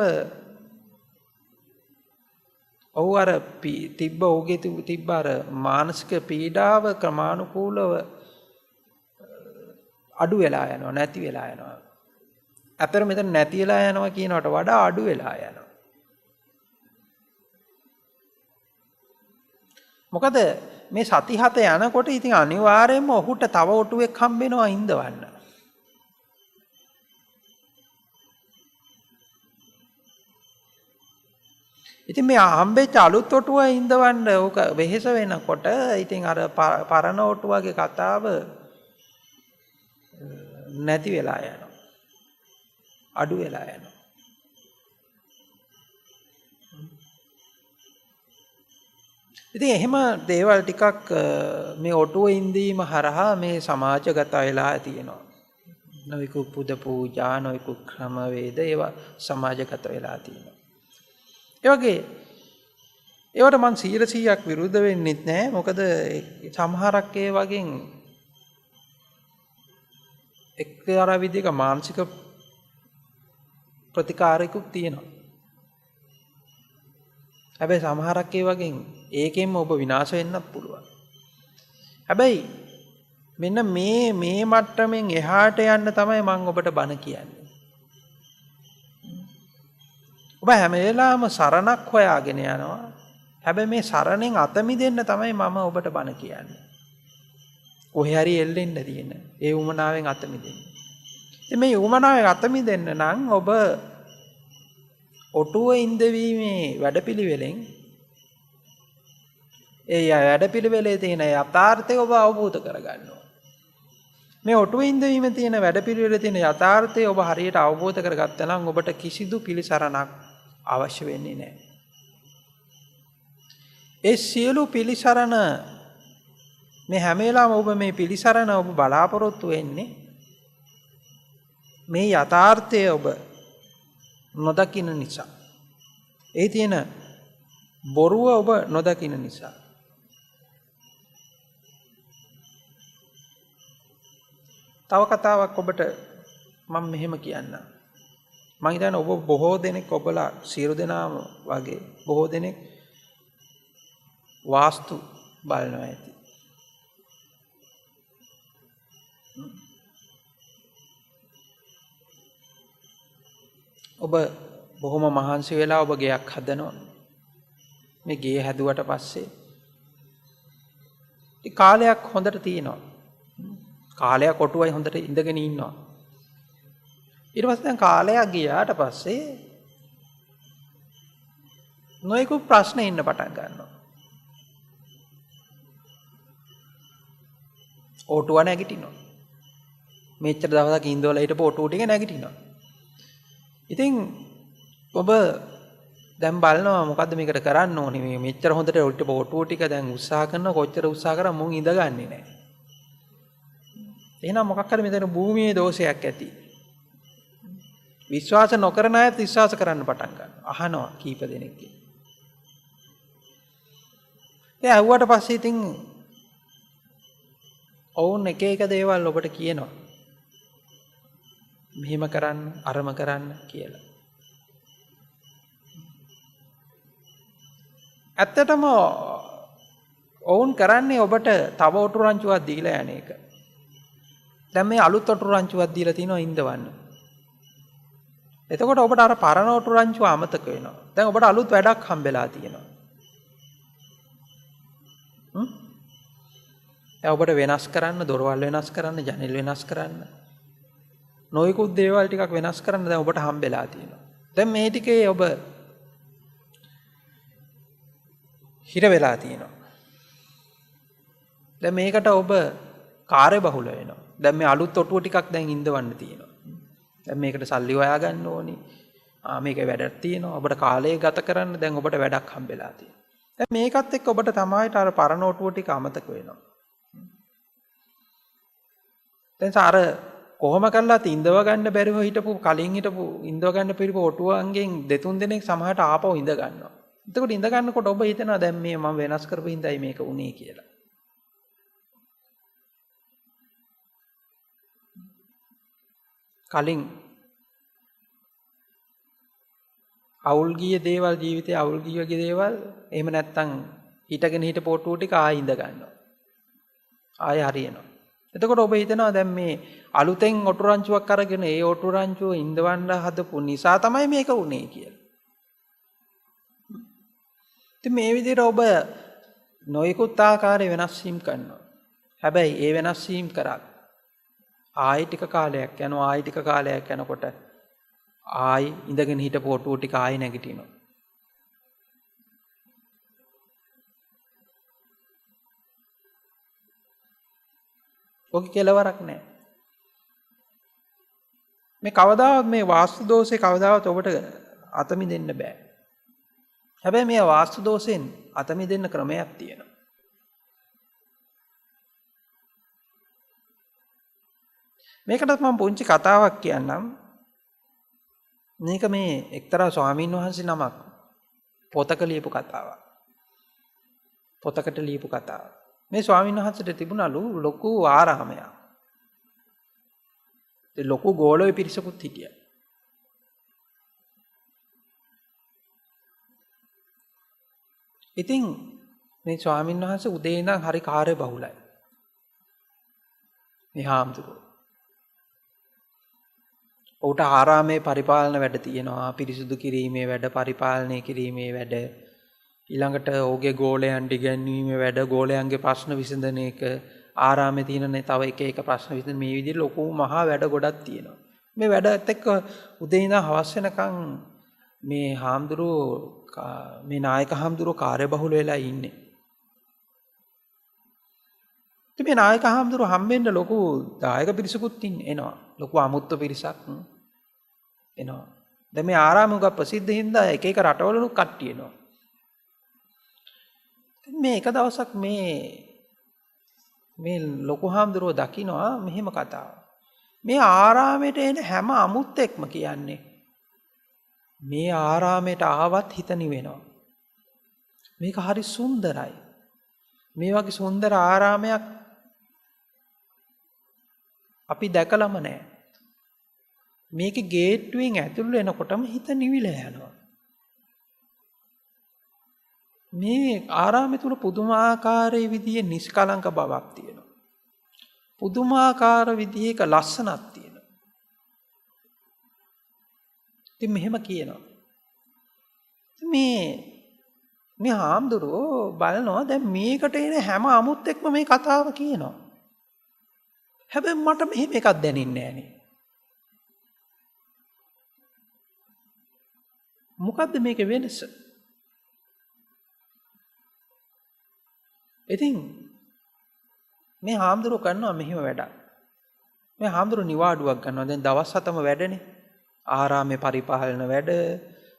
ඔව් අර තිබ්බ ඔහුගේ තිබ්බ අර මානසික පීඩාව ක්‍රමානුකූලව අඩු වෙලා යනවා නැති වෙලා යනවා. අතර මෙතන නැති වෙලා යනවා කියනවට වඩා අඩු වෙලා යනවා. මොකද මේ සති 7 යනකොට ඉතින් අනිවාර්යයෙන්ම ඔහුට තව ඔටුවෙක් හම්බ වෙනවා ඉඳවන්න. ඉතින් මේ හම්බෙච්ච අලුත් ඔටුව ඉඳවන්න ඕක වෙහෙස වෙනකොට ඉතින් අර පරණ ඔටුවගේ කතාව නැති වෙලා යනවා. අඩු වෙලා යනවා. ඉතින් එහෙම දේවල් ටිකක් මේ ඔටුව ඉඳීම හරහා මේ සමාජගත වෙලා තියෙනවා. නොයෙකුත් පුද පූජා නොයෙකුත් ක්‍රම වේද ඒවා සමාජගත වෙලා තියෙනවා. ඒ වගේ ඒවට මං 100%ක් විරුද්ධ වෙන්නෙත් නෑ. මොකද සමහරක් ඒ වගේ එක්තරා විදිහක මානසික ප්‍රතිකාරයකුත් තියෙනවා. හැබැයි සමහරක් ඒ වගේ ඒකෙන්ම ඔබ විනාශ වෙන්නත් පුළුවන්. හැබැයි මෙන්න මේ මට්ටමින් එහාට යන්න තමයි මම ඔබට බණ කියන්නේ. ඔබ හැම වෙලාවෙම සරණක් හොයාගෙන යනවා. හැබැයි මේ සරණෙන් අත මිදෙන්න තමයි මම ඔබට බණ කියන්නේ. කොහේ හරි එල්ලෙන්න තියෙන. ඒ උමනාවෙන් අත මිදෙන්න. ඉතින් මේ උමනාවෙන් අත මිදෙන්න නම් ඔබ ඔටුව ඉඳවීමේ වැඩපිළිවෙලෙන් ඒ වැඩපිළිවෙලේ තියෙන යථාර්ථය ඔබ අවබෝධ කරගන්නවා. මේ ඔටුව ඉඳවීමේ තියෙන වැඩපිළිවෙලේ තියෙන යථාර්ථය ඔබ හරියට අවබෝධ කරගත්තා නම් ඔබට කිසිදු පිළිසරණක් අවශ්‍ය වෙන්නේ නැහැ. ඒ සියලු පිළිසරණ මේ හැම වෙලාවෙම ඔබ මේ පිළිසරණ ඔබ බලාපොරොත්තු වෙන්නේ මේ යථාර්ථය ඔබ නොදකින්න නිසා. ඒ තියෙන බොරුව ඔබ නොදකින්න නිසා. තව කතාවක් ඔබට මම මෙහෙම කියන්නම්. මම හිතන්නේ ඔබ බොහෝ දෙනෙක් ඔබලා සියලු දෙනාම වගේ බොහෝ දෙනෙක් වාස්තු බලනවා ඇති. ඔබ බොහොම මහන්සි වෙලා ඔබ ගෙයක් හදනවා. මේ ගේ හැදුවට පස්සේ කාලයක් හොඳට තියෙනවා. කාලයක් ඔටුවයි හොඳට ඉඳගෙන ඉන්නවා. ඊට පස්සේ දැන් කාලයක් ගියාට පස්සේ නොයෙකුත් ප්‍රශ්න ඉන්න පටන් ගන්නවා. ඔටුව නැගිටිනවා. මෙච්චර දවසක් ඉඳවලා හිටපු ඔටුව ටික නැගිටිනවා. ඉතින් ඔබ දැන් බලනවා මොකද්ද මේකට කරන්න ඕනේ මේ මෙච්චර හොඳට හිටපු ඔටුව ටික දැන් උත්සාහ කරනවා කොච්චර උත්සාහ කරා මුන් ඉඳගන්නේ නැහැ. එහෙනම් මොකක් හරි මෙතන භූමියේ දෝෂයක් ඇති. විශ්වාස නොකරන අයත් විශ්වාස කරන්න පටන් ගන්නවා. අහනවා කීප දෙනෙක්ගෙන්. ඒ ඇහුවට පස්සේ ඉතින් ඔවුන් එක එක දේවල් ඔබට කියනවා. මෙහෙම කරන්න අරම කරන්න කියලා. ඇත්තටම ඔවුන් කරන්නේ ඔබට තව ඔටු රංචුවක් දීලා යන එක. දැන් මේ අලුත් ඔටු රංචුවක් දීලා තිනවා ඉඳවන්න. එතකොට ඔබට අර පරණ ඔටු රංචුව අමතක වෙනවා. දැන් ඔබට අලුත් වැඩක් හම්බෙලා තියෙනවා. ඔබට වෙනස් කරන්න දොරවල් වෙනස් කරන්න ජනෙල් වෙනස් කරන්න නොයෙකුත් දේවල් ටිකක් වෙනස් කරන්න දැන් ඔබට හම්බෙලා තියෙනවා. දැන් මේ ටිකේ ඔබ හිර වෙලා තියෙනවා. දැන් මේකට ඔබ කාර්යබහුල වෙනවා. දැන් මේ අලුත් ඔටුව ටිකක් දැන් ඉඳවන්න තියෙනවා. දැන් මේකට සල්ලි හොයා ගන්න ඕනේ. මේකේ වැඩක් තියෙනවා. ඔබට කාලය ගත කරන්න දැන් ඔබට වැඩක් හම්බෙලා තියෙනවා. දැන් මේකත් එක්ක ඔබට තමයි අර පරණ ඔටුව ටික අමතක වෙනවා. දැන් අර කොහොම කරලා ඉඳව ගන්න බැරිව හිටපු කලින් හිටපු ඉඳව ගන්න පිළිප ඔටුවන්ගෙන් දෙතුන් දෙනෙක් සමහරට ආපහු ඉඳ ගන්නවා. එතකොට ඉඳ ගන්නකොට ඔබ හිතනවා දැන් මේ මම වෙනස් කරපු හින්දායි මේක උනේ කියලා. කලින් අවුල් ගිය දේවල් ජීවිතේ අවුල් ගිය දේවල් එහෙම නැත්තම් හිටගෙන හිටපොට්ටුව ටික ආයෙ ඉඳ ගන්නවා. ආයෙ හරියනවා. එතකොට ඔබ හිතනවා දැන් මේ අලුතෙන් ඔටුරංචුවක් අරගෙන ඒ ඔටුරංචුව ඉඳවන්න හදපු නිසා තමයි මේක උනේ කියලා. ඉතින් මේ විදිහට ඔබ නොයෙකුත් ආකාරයේ වෙනස් වීම් කරනවා. හැබැයි ඒ වෙනස් වීම් කරත් ආයෙ ටික කාලයක් යනවා ආයෙ ටික කාලයක් යනකොට ආයෙ ඉඳගෙන හිටපු ඔටුව ටික ආයෙ නැගිටිනවා. ඔක කෙලවරක් නැහැ. මේ කවදාවත් මේ වාස්තු දෝෂේ කවදාවත් ඔබට අත මිදෙන්න බෑ. හැබැයි මේ වාස්තු දෝෂෙන් අත මිදෙන්න ක්‍රමයක් තියෙනවා. මේකටත් මම පුංචි කතාවක් කියන්නම්. මේක මේ එක්තරා ස්වාමීන් වහන්සේ නමක් පොතක ලියපු කතාවක්. පොතකට ලියපු කතාවක්. මේ ස්වාමීන් වහන්සේට තිබුණලු ලොකු ආරාමයක්. ඒ ලොකු ගෝලොයි පිරිසකුත් හිටියා. ඉතින් මේ ස්වාමීන් වහන්සේ උදේ ඉඳන් හරි කාර්යබහුලයි. මේ හාමුදුරුවෝ. ඔහුට ආරාමයේ පරිපාලන වැඩ තියෙනවා, පිරිසුදු කිරීමේ වැඩ, පරිපාලනය කිරීමේ වැඩ, ඊළඟට ඔහුගේ ගෝලයන්ට ඉගැන්වීමේ වැඩ, ගෝලයන්ගේ ප්‍රශ්න විසඳන එක, ආරාමේ තියෙන තව එක ප්‍රශ්න විසඳන මේ විදිහට ලොකු මහා වැඩ ගොඩක් තියෙනවා. මේ වැඩත් එක්ක උදේ ඉඳන් හවස වෙනකන් මේ හාමුදුරුවෝ මේ නායක හාමුදුරුවෝ කාර්යබහුල වෙලා ඉන්නේ. ඉතින් මේ නායක හාමුදුරුවෝ හම්බෙන්න ලොකු දායක පිරිසකුත් එනවා. ලොකු අමුත්ත පිරිසක් එනවා. දැන් මේ ආරාමක ප්‍රසිද්ධ හින්දා එක එක රටවලු කට්ටිය එනවා. මේ එක දවසක් මේ ලොකු හාමුදුරුවෝ දකිනවා මෙහෙම කතාවක්. මේ ආරාමයට එන හැම අමුත්තෙක්ම කියන්නේ මේ ආරාමයට ආවත් හිත නිවෙනවා. මේක හරි සුන්දරයි. මේ වගේ සුන්දර ආරාමයක් අපි දැකලම නැහැ. මේකේ ගේට්ටුවෙන් ඇතුල් වෙනකොටම හිත නිවිලා යනවා. මේ ආරාමය තුල පුදුමාකාරයේ විදිහේ නිෂ්කලංක බවක් තියෙනවා. පුදුමාකාර විදිහක ලස්සනක් තියෙනවා. ඉතින් මෙහෙම කියනවා. මේ හාමුදුරුවෝ බලනවා දැන් මේකට එන හැම අමුත්තෙක්ම මේ කතාව කියනවා. හැබැයි මට මෙහෙම එකක් දැනෙන්නේ නැහනේ. මොකද්ද මේකේ වෙනස? ඉතින් මේ හාමුදුරුවෝ කරනවා මෙහෙම වැඩක්. මේ හාමුදුරුවෝ නිවාඩුවක් ගන්නවා. දැන් දවස් 7ම වැඩනේ. ආරාමේ පරිපාලන වැඩ,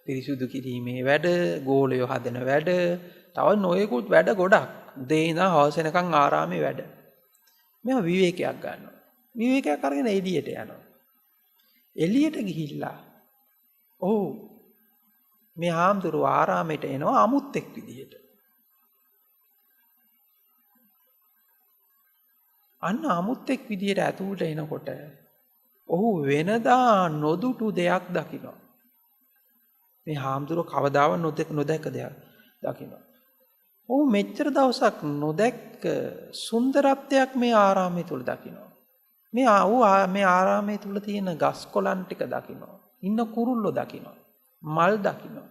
පිරිසුදු කිරීමේ වැඩ, ගෝලය හදන වැඩ, තව නොයෙකුත් වැඩ ගොඩක්. උදේ ඉඳන් හවස වෙනකන් ආරාමේ වැඩ. මෙයා විවේකයක් ගන්නවා. විවේකයක් අරගෙන එළියට යනවා. එළියට ගිහිල්ලා මේ හාමුදුරුවෝ ආරාමයට එනවා අමුත්තෙක් විදියට. අන්න අමුත්තෙක් විදියට ඇතුළට එනකොට ඔහු වෙනදා නොදුටු දෙයක් දකිනවා. මේ හාමුදුරුවෝ කවදාවත් නොදැක දෙයක් දකිනවා. ඔහු මෙච්චර දවසක් නොදැක්ක සුන්දරත්වයක් මේ ආරාමය තුල දකිනවා. මේ ආරාමය තුල තියෙන ගස් කොළන් ටික දකිනවා. ඉන්න කුරුල්ලෝ දකිනවා. මල් දකිනවා.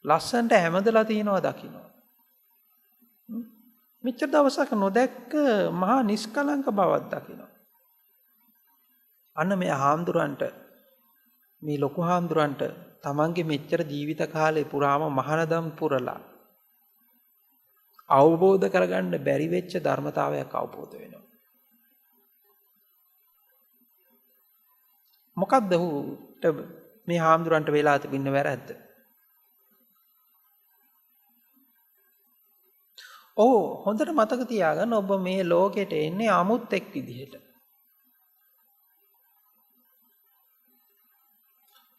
ලස්සනට හැමදලා තියෙනවා දකිනවා. මෙච්චර දවසක් නොදැක්ක මහා නිෂ්කලංක බවක් දකිනවා. අන්න මේ හාමුදුරන්ට මේ ලොකු හාමුදුරන්ට තමන්ගේ මෙච්චර ජීවිත කාලේ පුරාම මහානදම් පුරලා අවබෝධ කරගන්න බැරි වෙච්ච ධර්මතාවයක් අවබෝධ වෙනවා. මොකක්ද ඔහුට මේ හාමුදුරන්ට වෙලා තිබෙන වැරද්ද? හොඳට මතක තියාගන්න ඔබ මේ ලෝකෙට එන්නේ අමුත්තෙක් විදිහට.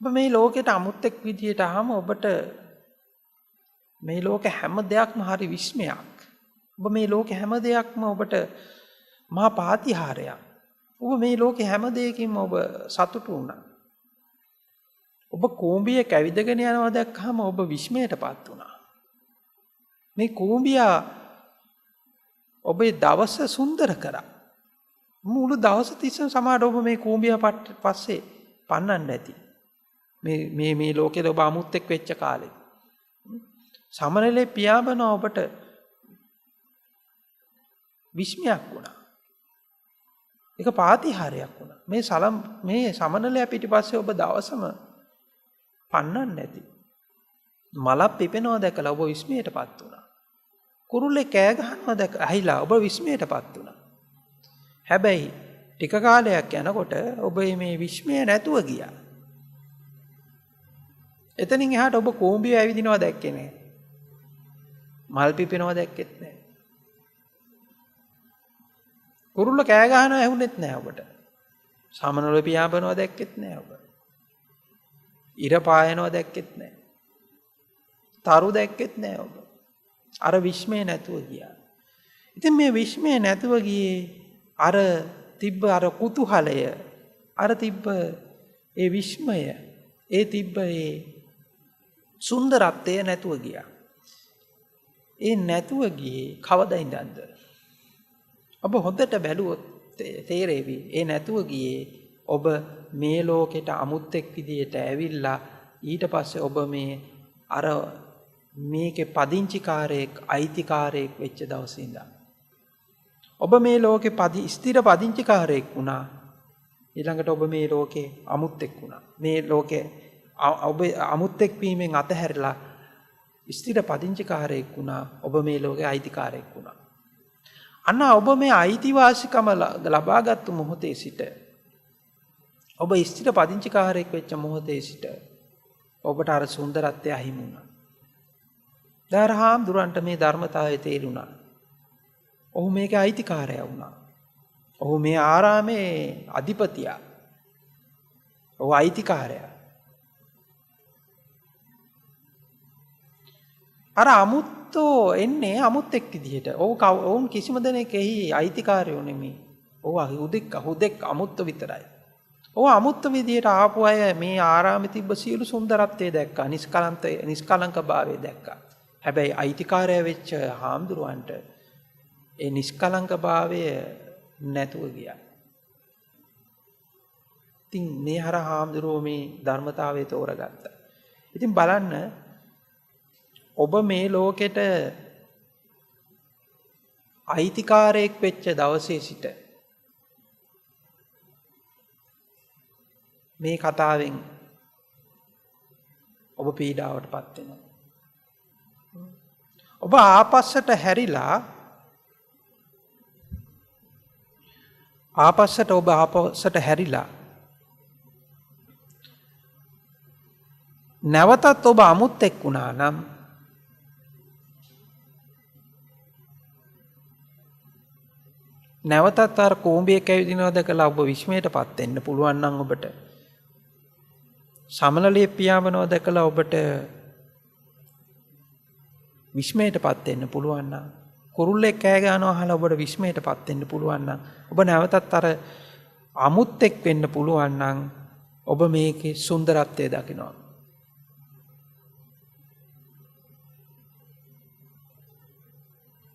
ඔබ මේ ලෝකෙට අමුත්තෙක් විදිහට ආවම ඔබට මේ ලෝක හැම දෙයක්ම හරි විස්මයක්. ඔබ මේ ලෝක හැම දෙයක්ම ඔබට මහා පාතිහාරයක්. ඔබ මේ ලෝකේ හැම දෙයකින්ම ඔබ සතුටු වුණා. ඔබ කූඹිය කැවිදගෙන යනවා දැක්කහම ඔබ විස්මයටපත් වුණා. මේ කූඹියා ඔබේ දවස සුන්දර කරා. මුළු දවස තිස්සම සමහරට ඔබ මේ කූඹියා පස්සේ පන්නන්න ඇති. මේ ලෝකෙද ඔබ අමුත්තෙක් වෙච්ච කාලේ. සමනලේ පියාඹන ඔබට විස්මයක් වුණා. ඒක පාතිහාරයක් වුණා. මේ සමනලයා පිටිපස්සේ ඔබ දවසම පන්නන්න නැති. මලක් පිපෙනවා දැකලා ඔබ විස්මයටපත් වුණා. කුරුල්ලේ කෑ ගහනවා ඇහිලා ඔබ විස්මයටපත් වුණා. හැබැයි ටික කාලයක් යනකොට ඔබ මේ විස්මය නැතුව ගියා. එතනින් එහාට ඔබ කූඹිය ඇවිදිනවා දැක්කේ නෑ. මල් පිපෙනවා දැක්කෙත් නෑ. කුරුල්ල කෑ ගහනවා ඇහුනෙත් නෑ ඔබට. සමනල පියාඹනවා දැක්කෙත් නෑ ඔබ. ඉර පායනවා දැක්කෙත් නෑ. තරු දැක්කෙත් නෑ ඔබ. අර විස්මය නැතුව ගියා. ඉතින් මේ විස්මය නැතුව ගියේ අර තිබ්බ අර කුතුහලය, අර තිබ්බ ඒ විස්මය, ඒ තිබ්බ ඒ සුන්දරත්වය නැතුව ගියා. ඒ නැතුව ගියේ කවදා ඉඳන්ද? ඔබ හොඳට බැලුවොත් තේරෙවි. ඒ නැතුව ගියේ ඔබ මේ ලෝකෙට අමුත්තෙක් විදියට ඇවිල්ලා ඊට පස්සේ ඔබ මේ අර මේකේ පදිංචිකාරයෙක් අයිතිකාරයෙක් වෙච්ච දවසේ ඉඳන් ඔබ මේ ලෝකේ ස්ථිර පදිංචිකාරයෙක් වුණා. ඊළඟට ඔබ මේ ලෝකේ අමුත්තෙක් වුණා. මේ ලෝකේ ඔබ අමුත්තෙක් වීමෙන් අතහැරලා ස්ථිර පදිංචිකාරයෙක් වුණා. ඔබ මේ ලෝකේ අයිතිකාරයෙක් වුණා. අන්න ඔබ මේ අයිතිවාසිකම ලබාගත්තු මොහොතේ සිට ඔබ ස්ථිර පදිංචිකාරයෙක් වෙච්ච මොහොතේ සිට ඔබට අර සුන්දරත්වය අහිමි වුණා. දරහාම්දුරන්ට මේ ධර්මතාවය තේරුණා. ඔහු මේකේ අයිතිකාරයා වුණා. ඔහු මේ ආරාමේ අධිපතියා. ඔහු අයිතිකාරයා. අර අමුත්තෝ එන්නේ අමුත්තෙක් විදිහට. ඔවුන් කිසිම දෙනෙක් එහි අයිතිකාරයෝ නෙමෙයි. ඔහු හුදෙක් අමුත්ත විතරයි. ඔහු අමුත්ත විදිහට ආපු අය මේ ආරාමේ තිබ්බ සියලු සුන්දරත්වය දැක්කා. නිස්කලංකභාවය දැක්කා. හැබැයි අයිතිකාරය වෙච්ච හාමුදුරුවන්ට ඒ නිස්කලංකභාවය නැතුව ගියා. ඉතින් මේ හාමුදුරුවෝ මේ ධර්මතාවය තෝරගත්තා. ඉතින් බලන්න ඔබ මේ ලෝකෙට අයිතිකාරයෙක් වෙච්ච දවසේ සිට මේ කතාවෙන් ඔබ පීඩාවටපත් වෙනවා. ඔබ ආපස්සට හැරිලා නැවතත් ඔබ අමුත්තෙක් වුණා නම් නැවතත් අර කූඹියක් ඇවිදිනවා දැකලා ඔබ විස්මයටපත් වෙන්න පුළුවන් නම් ඔබට සමනලයේ පියාඹනවා දැකලා ඔබට විස්මයටපත් වෙන්න පුළුවන් නම් කුරුල්ලෙක් කෑ ගන්නවා අහලා ඔබට විස්මයටපත් වෙන්න පුළුවන් නම් ඔබ නැවතත් අර අමුත්තෙක් වෙන්න පුළුවන් නම් ඔබ මේකේ සුන්දරත්වය දකිනවා.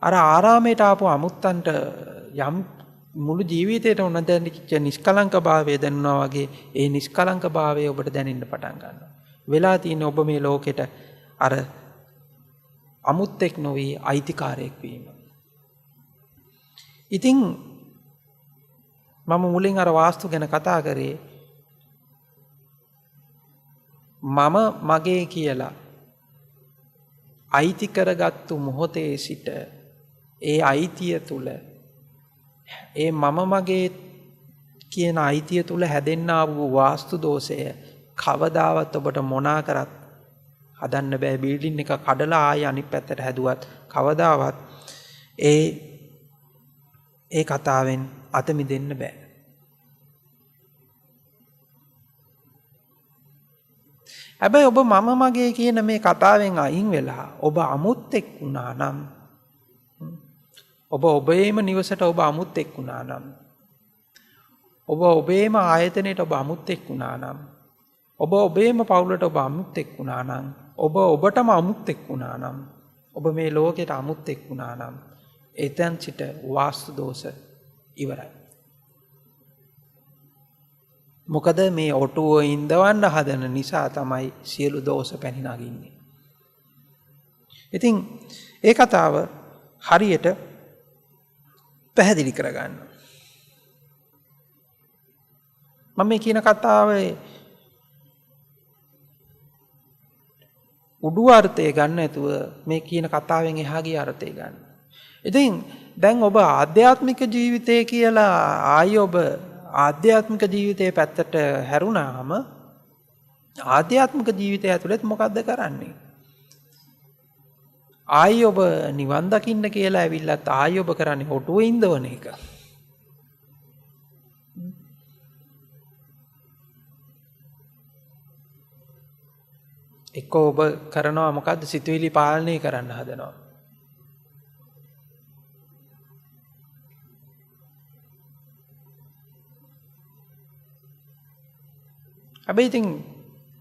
අර ආරාමයට ආපු අමුත්තන්ට යම් මුළු ජීවිතේට උන දැනෙච්ච නිස්කලංකභාවය දැනුණා වගේ ඒ නිස්කලංකභාවය ඔබට දැනෙන්න පටන් ගන්නවා. වෙලා තියෙන ඔබ මේ ලෝකෙට අර අමුත්තෙක් නොවී අයිතිකාරයෙක් වීම. ඉතින් මම මුලින් අර වාස්තු ගැන කතා කරේ මම මගේ කියලා අයිති කරගත්තු මොහොතේ සිට ඒ අයිතිය තුල ඒ මම මගේ කියන අයිතිය තුල හැදෙන්නා වූ වාස්තු දෝෂය කවදාවත් ඔබට මොනා කරත් හදන්න බෑ. බිල්ඩින් එක කඩලා ආයෙ අනිත් පැත්තට හැදුවත් කවදාවත් ඒ කතාවෙන් අත මිදෙන්න බෑ. හැබැයි ඔබ මම මගේ කියන මේ කතාවෙන් අයින් වෙලා ඔබ අමුත්තෙක් වුණා නම් ඔබේම නිවසට ඔබ අමුත්තෙක් වුණා නම් ඔබ ඔබේම ආයතනයට ඔබ අමුත්තෙක් වුණා නම්, ඔබ ඔබේම පවුලට ඔබ අමුත්තෙක් වුණා නම්, ඔබ ඔබටම අමුත්තෙක් වුණා නම්, ඔබ මේ ලෝකෙට අමුත්තෙක් වුණා නම්, එතෙන් සිට වාස්තු දෝෂ ඉවරයි. මොකද මේ ඔටුව ඉඳවන්න හදන නිසා තමයි සියලු දෝෂ පැණි නගින්නේ. ඉතින් ඒ කතාව හරියට පැහැදිලි කරගන්න. මම මේ කියන කතාවේ උඩු අර්ථය ගන්න නැතුව මේ කියන කතාවෙන් එහා ගිය අර්ථය ගන්න. ඉතින් දැන් ඔබ ආධ්‍යාත්මික ජීවිතය කියලා ආයි ඔබ ආධ්‍යාත්මික ජීවිතයේ පැත්තට හැරුණාම ආධ්‍යාත්මික ජීවිතය ඇතුළත මොකද්ද කරන්නේ? ආයි ඔබ නිවන් දකින්න කියලා ඇවිල්ලත් ආයි ඔබ කරන්නේ ඔටුවේ ඉඳවන එක. එක්ක ඔබ කරනවා මොකද්ද? සිතුවිලි පාලනය කරන්න හදනවා. හැබැයි ඉතින්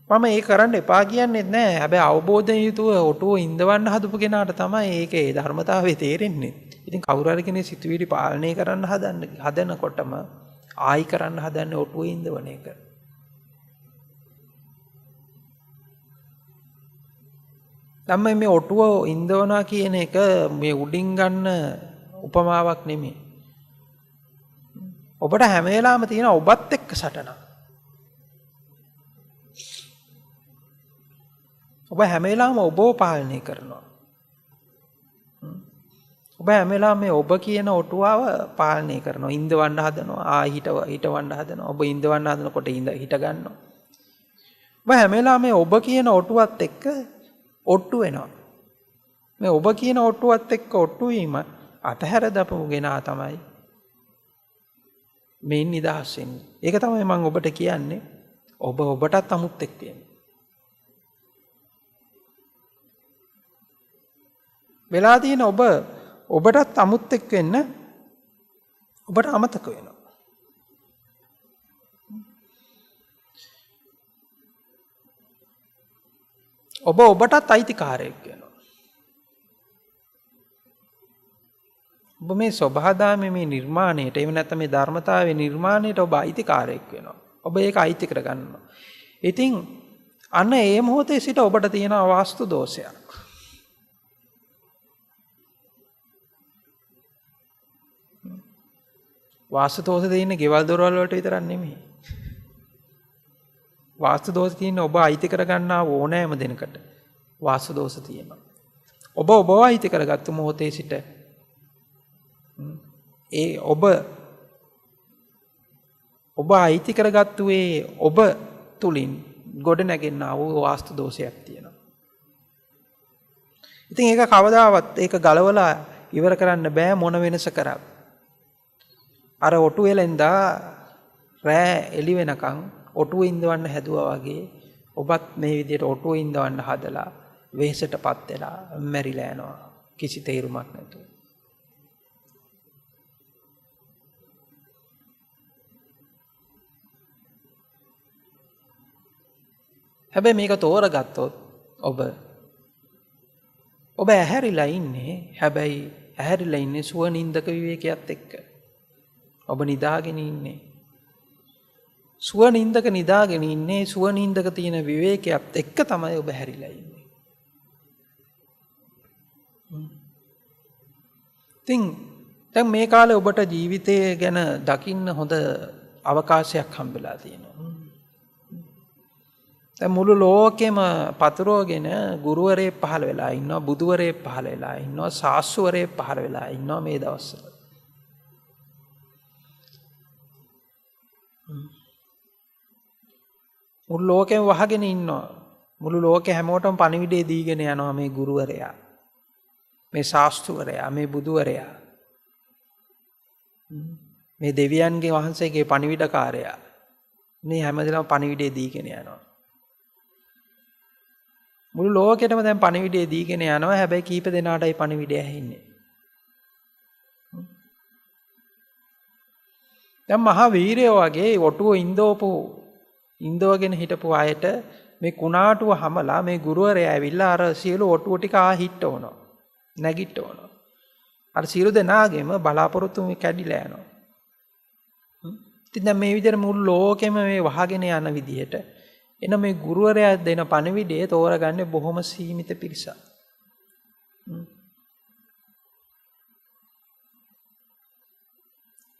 මම ඒක කරන්න එපා කියන්නේත් නැහැ. හැබැයි අවබෝධයෙන් යුතුව ඔටුව ඉඳවන්න හදපු කෙනාට තමයි ඒකේ ධර්මතාවය තේරෙන්නේ. ඉතින් කවුරු හරි කෙනෙක් සිතුවිලි පාලනය කරන්න හදනකොටම ආයි කරන්න හදන්නේ ඔටුවේ ඉඳවන එක. නම් මේ ඔටුව ඉඳවනවා කියන එක මේ උඩින් ගන්න උපමාවක් නෙමෙයි. ඔබට හැම වෙලාවෙම තියෙන ඔබත් එක්ක සටනක්. ඔබ හැම වෙලාවෙම ඔබව පාලනය කරනවා. ඔබ හැම වෙලාවෙම මේ ඔබ කියන ඔටුවව පාලනය කරනවා. ඉඳවන්න හදනවා, හිටවන්න හදනවා. ඔබ ඉඳවන්න හදනකොට හිට ගන්නවා. ඔබ හැම වෙලාවෙම මේ ඔබ කියන ඔටුවත් එක්ක ඔට්ටු වෙනවා. මේ ඔබ කියන ඔට්ටුවත් එක්ක ඔට්ටු වීම අතහැර දපමු ගෙනා තමයි මේ නිදහස් වෙන්නේ. ඒක තමයි මම ඔබට කියන්නේ. ඔබ ඔබටත් අමුත් එක්ක වෙන්න. වෙලා තියෙන ඔබ ඔබටත් අමුත් එක්ක වෙන්න ඔබට අමතක වෙනවා. ඔබ ඔබටත් අයිතිකාරයෙක් වෙනවා. ඔබ මේ සබහාදාමේ මේ නිර්මාණයට, එහෙම නැත්නම් මේ ධර්මතාවයේ නිර්මාණයට ඔබ අයිතිකාරයෙක් වෙනවා. ඔබ ඒක අයිති කරගන්නවා. ඉතින් අන්න ඒ මොහොතේ සිට ඔබට තියෙන වාස්තු දෝෂයක්. වාස්තු දෝෂ තියෙන්නේ ගෙවල් දොරවල් වලට විතරක් නෙමෙයි. වාස්තු දෝෂ තියෙන ඔබ අයිති කරගන්නා ඕනෑම දෙනකට වාස්තු දෝෂ තියෙනවා. ඔබ ඔබව අයිති කරගත්තු මොහොතේ සිට ඒ ඔබ අයිති කරගත්තු ඒ ඔබ තුලින් ගොඩ නැගෙනා වූ වාස්තු දෝෂයක් තියෙනවා. ඉතින් ඒක කවදාවත් ඒක ගලවලා ඉවර කරන්න බෑ මොන වෙනස කරත්. අර ඔටුවේ ලෙන්දා රෑ එළි වෙනකන් ඔටුවේ ඉඳවන්න හැදුවා වගේ ඔබත් මේ විදිහට ඔටුවේ ඉඳවන්න හදලා වෙහෙසටපත් වෙලා මැරිලා යනවා කිසි තේරුමක් නැතුව. හැබැයි මේක තෝරගත්තොත් ඔබ ඇහැරිලා ඉන්නේ. හැබැයි ඇහැරිලා ඉන්නේ සුවනින්දක විවේකයක් එක්ක. ඔබ නිදාගෙන ඉන්නේ. සුවනින්දක නිදාගෙන ඉන්නේ සුවනින්දක තියෙන විවේකයක් එක්ක තමයි ඔබ හැරිලා ඉන්නේ. ඉතින් දැන් මේ කාලේ ඔබට ජීවිතය ගැන දකින්න හොඳ අවකාශයක් හම්බෙලා තියෙනවා. දැන් මුළු ලෝකෙම පතුරවගෙන ගුරුවරයෙක් පහළ වෙලා ඉන්නවා, බුදුවරයෙක් පහළ වෙලා ඉන්නවා, ශාස්ත්‍රවරයෙක් පහළ වෙලා ඉන්නවා මේ දවස්වල. මුළු ලෝකෙම වහගෙන ඉන්නවා. මුළු ලෝකෙ හැමෝටම පණිවිඩය දීගෙන යනවා මේ ගුරුවරයා, මේ ශාස්ත්‍රවරයා, මේ බුදුවරයා, මේ දෙවියන්ගේ වහන්සේගේ පණිවිඩකාරයා. මේ හැමදේම පණිවිඩය දීගෙන යනවා. මුළු ලෝකෙටම දැන් පණිවිඩය දීගෙන යනවා. හැබැයි කීප දෙනාටයි පණිවිඩය ඇහෙන්නේ. දැන් මහා වීරයෝ වගේ ඔටුව ඉන්දවගෙන හිටපු අයට මේ කුණාටුව හමලා මේ ගුරුවරයා ඇවිල්ලා අර සියලු ඔටුව ටික හිටවනවා. නැගිටවනවා. අර සියලු දෙනාගේම බලාපොරොත්තු කැඩිලා යනවා. ඉතින් දැන් මේ විදිහට මුළු ලෝකෙම මේ වහගෙන යන විදිහට එන මේ ගුරුවරයා දෙන පණිවිඩය තෝරගන්නේ බොහොම සීමිත පිරිසක්.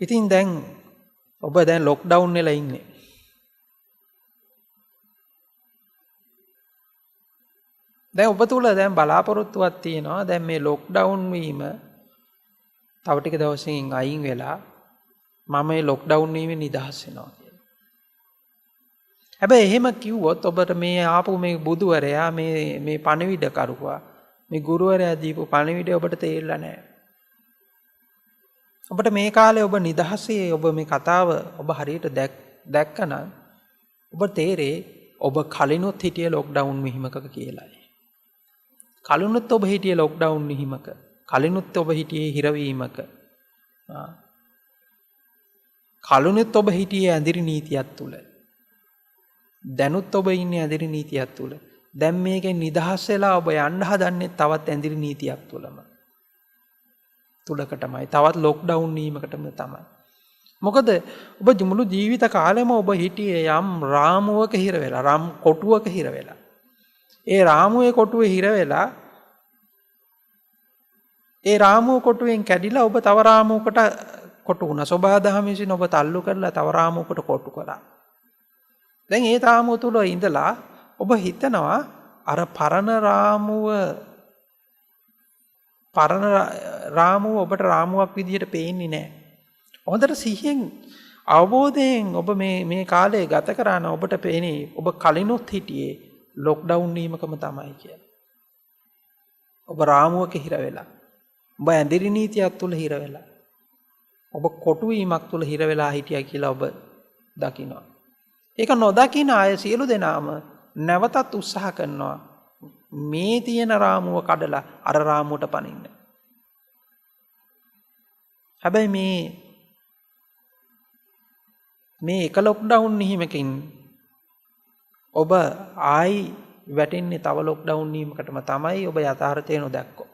ඉතින් දැන් ඔබ දැන් ලොක්ඩවුන් වෙලා ඉන්නේ. දැන් ඔබ තුල දැන් බලාපොරොත්තුවක් තියෙනවා. දැන් මේ ලොක්ඩවුන් වීම තව ටික දවසකින් අයින් වෙලා මම මේ ලොක්ඩවුන් වීමෙන් නිදහස් වෙනවා කියලා. හැබැයි එහෙම කිව්වොත් ඔබට මේ ආපු මේ බුදුවරයා මේ පණිවිඩ කරුවා මේ ගුරුවරයා දීපු පණිවිඩය ඔබට තේරිලා නැහැ. ඔබට මේ කාලේ ඔබ නිදහසේ ඔබ මේ කතාව ඔබ හරියට දැක්කනම් ඔබ තේරේ ඔබ කලිනුත් හිටියේ ලොක්ඩවුන් මෙහිමක කියලායි. කලිනුත් ඔබ හිටියේ ලොක්ඩවුන් මෙහිමක. කලිනුත් ඔබ හිටියේ හිරවීමක. කලිනුත් ඔබ හිටියේ ඇඳිරි නීතියක් තුල. දැනුත් ඔබ ඉන්නේ ඇඳිරි නීතියක් තුල. දැන් මේකෙන් නිදහස් වෙලා ඔබ යන්න හදන්නේ තවත් ඇඳිරි නීතියක් තුලම. තුලකටමයි තවත් ලොක්ඩවුන් වීමකටම තමයි. මොකද ඔබ මුළු ජීවිත කාලෙම ඔබ හිටියේ යම් රාමුවක හිර වෙලා, රම් කොටුවක හිර වෙලා. ඒ රාමුවේ කොටුවේ හිර වෙලා ඒ රාමුව කොටුවෙන් කැඩිලා ඔබ තව රාමුවකට කොටු වුණා. සෝභා දහම විසින් ඔබ තල්ලු කරලා තව රාමුවකට කොටු කළා. දැන් ඒ රාමුව තුල ඉඳලා ඔබ හිතනවා අර පරණ රාමුව ඔබට රාමුවක් විදියට පේන්නේ නැහැ. හොඳට සිහියෙන් අවබෝධයෙන් ඔබ මේ කාලේ ගත කරන ඔබට පේන්නේ ඔබ කලිනුත් හිටියේ ලොක්ඩවුන් වීමකම තමයි කියලා. ඔබ රාමුවක හිර වෙලා. ඔබ ඇඳිරි නීතියක් තුල හිර වෙලා. ඔබ කොටු වීමක් තුල හිර වෙලා හිටියා කියලා ඔබ දකිනවා. ඒක නොදකින අය සියලු දෙනාම නැවතත් උත්සාහ කරනවා මේ තියෙන රාමුව කඩලා අර රාමුවට පනින්න. හැබැයි මේ එක ලොක්ඩවුන් නිහිමකින් ඔබ ආයි වැටෙන්නේ තව ලොක්ඩවුන් වීමකටම තමයි ඔබ යථාර්ථය නොදැක්කොත්.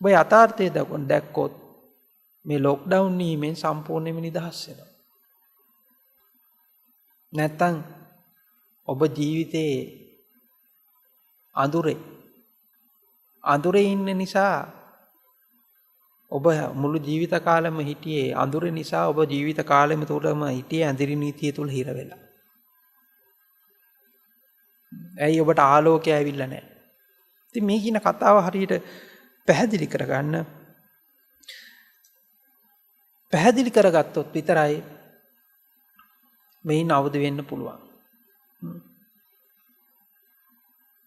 ඔබ යථාර්ථය දැක්කොත් මේ ලොක්ඩවුන් වීමෙන් සම්පූර්ණයෙන්ම නිදහස් වෙනවා. නැත්තම් ඔබ ජීවිතේ අඳුරේ ඉන්න නිසා ඔබ මුළු ජීවිත කාලෙම හිටියේ අඳුර නිසා ඔබ ජීවිත කාලෙම තුලම හිටියේ ඇඳිරි නීතිය තුල හිර වෙලා. ඇයි ඔබට ආලෝකය ඇවිල්ලා නැහැ? ඉතින් මේ කියන කතාව හරියට පැහැදිලි කරගත්තොත් විතරයි මේන් අවදි වෙන්න පුළුවන්.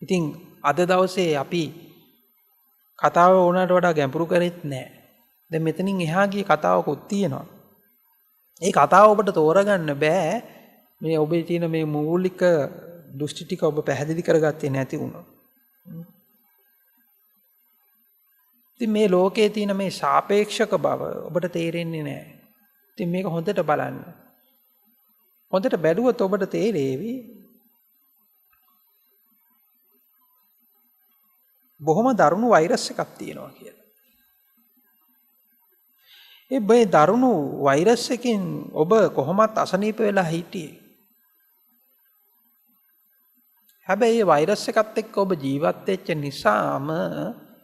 ඉතින් අද දවසේ අපි කතාව ඕනට වඩා ගැඹුරු කරෙත් නැහැ. දැන් මෙතනින් එහා ගිය කතාවකුත් තියෙනවා. ඒ කතාව ඔබට තෝරගන්න බෑ මේ ඔබේ තියෙන මේ මූලික දෘෂ්ටි ටික ඔබ පැහැදිලි කරගත්තේ නැති වුණොත්. ඉතින් මේ ලෝකයේ තියෙන මේ සාපේක්ෂක බව ඔබට තේරෙන්නේ නැහැ. ඉතින් මේක හොඳට බලන්න. හොඳට බැලුවොත් ඔබට තේරෙවි බොහොම දරුණු වෛරස් එකක් තියෙනවා කියලා. මේ දරුණු වෛරස් එකෙන් ඔබ කොහොමත් අසනීප වෙලා හිටියේ. හැබැයි මේ වෛරස් එකත් එක්ක ඔබ ජීවත් වෙච්ච නිසාම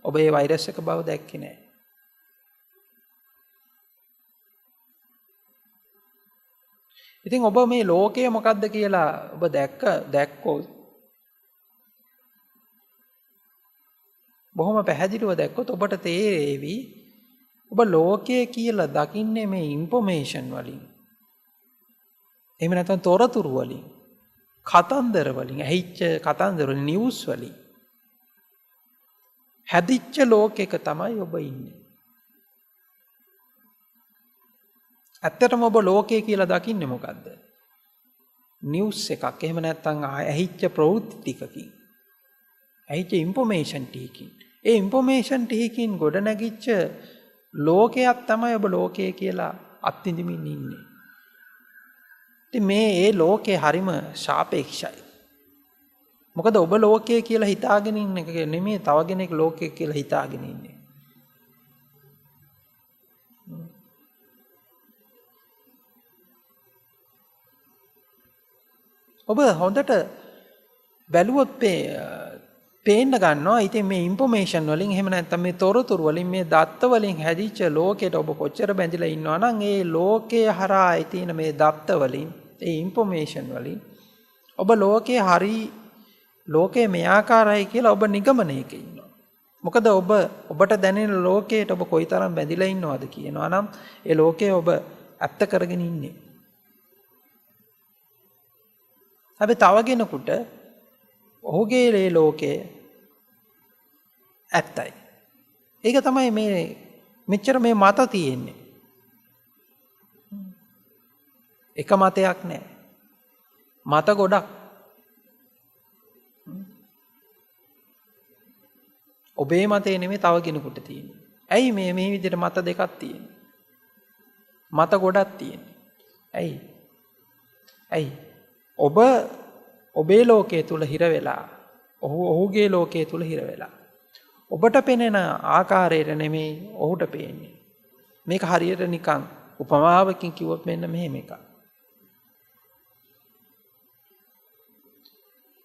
ඔබ මේ වෛරස් එක බව දැක්කේ නැහැ. ඉතින් ඔබ මේ ලෝකය මොකද්ද කියලා ඔබ දැක්කොත් බොහොම පැහැදිලිව දැක්කොත් ඔබට තේරෙවි ඔබ ලෝකය කියලා දකින්නේ මේ ইনফরমේෂන් වලින්. එහෙම නැත්නම් තොරතුරු වලින්, කතන්දර වලින්, ඇහිච්ච කතන්දර වලින්, නිවුස් වලින්. හැදිච්ච ලෝකයක තමයි ඔබ ඉන්නේ. ඇත්තටම ඔබ ලෝකය කියලා දකින්නේ මොකද්ද? නිවුස් එකක්. එහෙම නැත්නම් ඇහිච්ච ප්‍රවෘත්ති ටිකකින්. ඇහිච්ච ইনফরমේෂන් ටිකකින්. ඒ ইনফরমේෂන් ටිකකින් ගොඩ නැගිච්ච ලෝකයක් තමයි ඔබ ලෝකය කියලා අත්විඳින්න ඉන්නේ. ඉතින් මේ ලෝකේ හරිම සාපේක්ෂයි. මොකද ඔබ ලෝකය කියලා හිතාගෙන ඉන්න එක නෙමෙයි තව කෙනෙක් ලෝකය කියලා හිතාගෙන ඉන්නේ. ඔබ හොඳට බැලුවොත් පේන්න ගන්නවා. ඉතින් මේ ইনফরমේෂන් වලින් එහෙම නැත්නම් මේ තොරතුරු වලින් මේ දත්ත වලින් හැදිච්ච ලෝකයට ඔබ කොච්චර බැඳිලා ඉන්නවා නම් ඒ ලෝකයේ හරහා තියෙන මේ දත්ත වලින් ඒ ইনফরমේෂන් වලින් ඔබ ලෝකයේ මේ ආකාරයි කියලා ඔබ නිගමනයක ඉන්නවා. මොකද ඔබට දැනෙන ලෝකයට ඔබ කොයිතරම් බැඳිලා ඉන්නවද කියනවා නම් ඒ ලෝකයේ ඔබ ඇත්ත කරගෙන ඉන්නේ. හැබැයි තව කෙනෙකුට ඔහුගේ මේ ලෝකය ඇත්තයි. ඒක තමයි මේ මෙච්චර මේ මත තියෙන්නේ. එක මතයක් නෑ. මත ගොඩක්. ඔබේ මතේ නෙමෙයි තව කෙනෙකුට තියෙන්නේ. ඇයි මේ විදිහට මත දෙකක් තියෙන්නේ? මත ගොඩක් තියෙන්නේ. ඇයි? ඔබේ ලෝකයේ තුල හිර වෙලා ඔහුගේ ලෝකයේ තුල හිර වෙලා ඔබට පෙනෙන ආකාරයට නෙමෙයි ඔහුට පේන්නේ. මේක හරියට නිකන් උපමාවකින් කිව්වොත් මෙන්න මෙහෙම එකක්.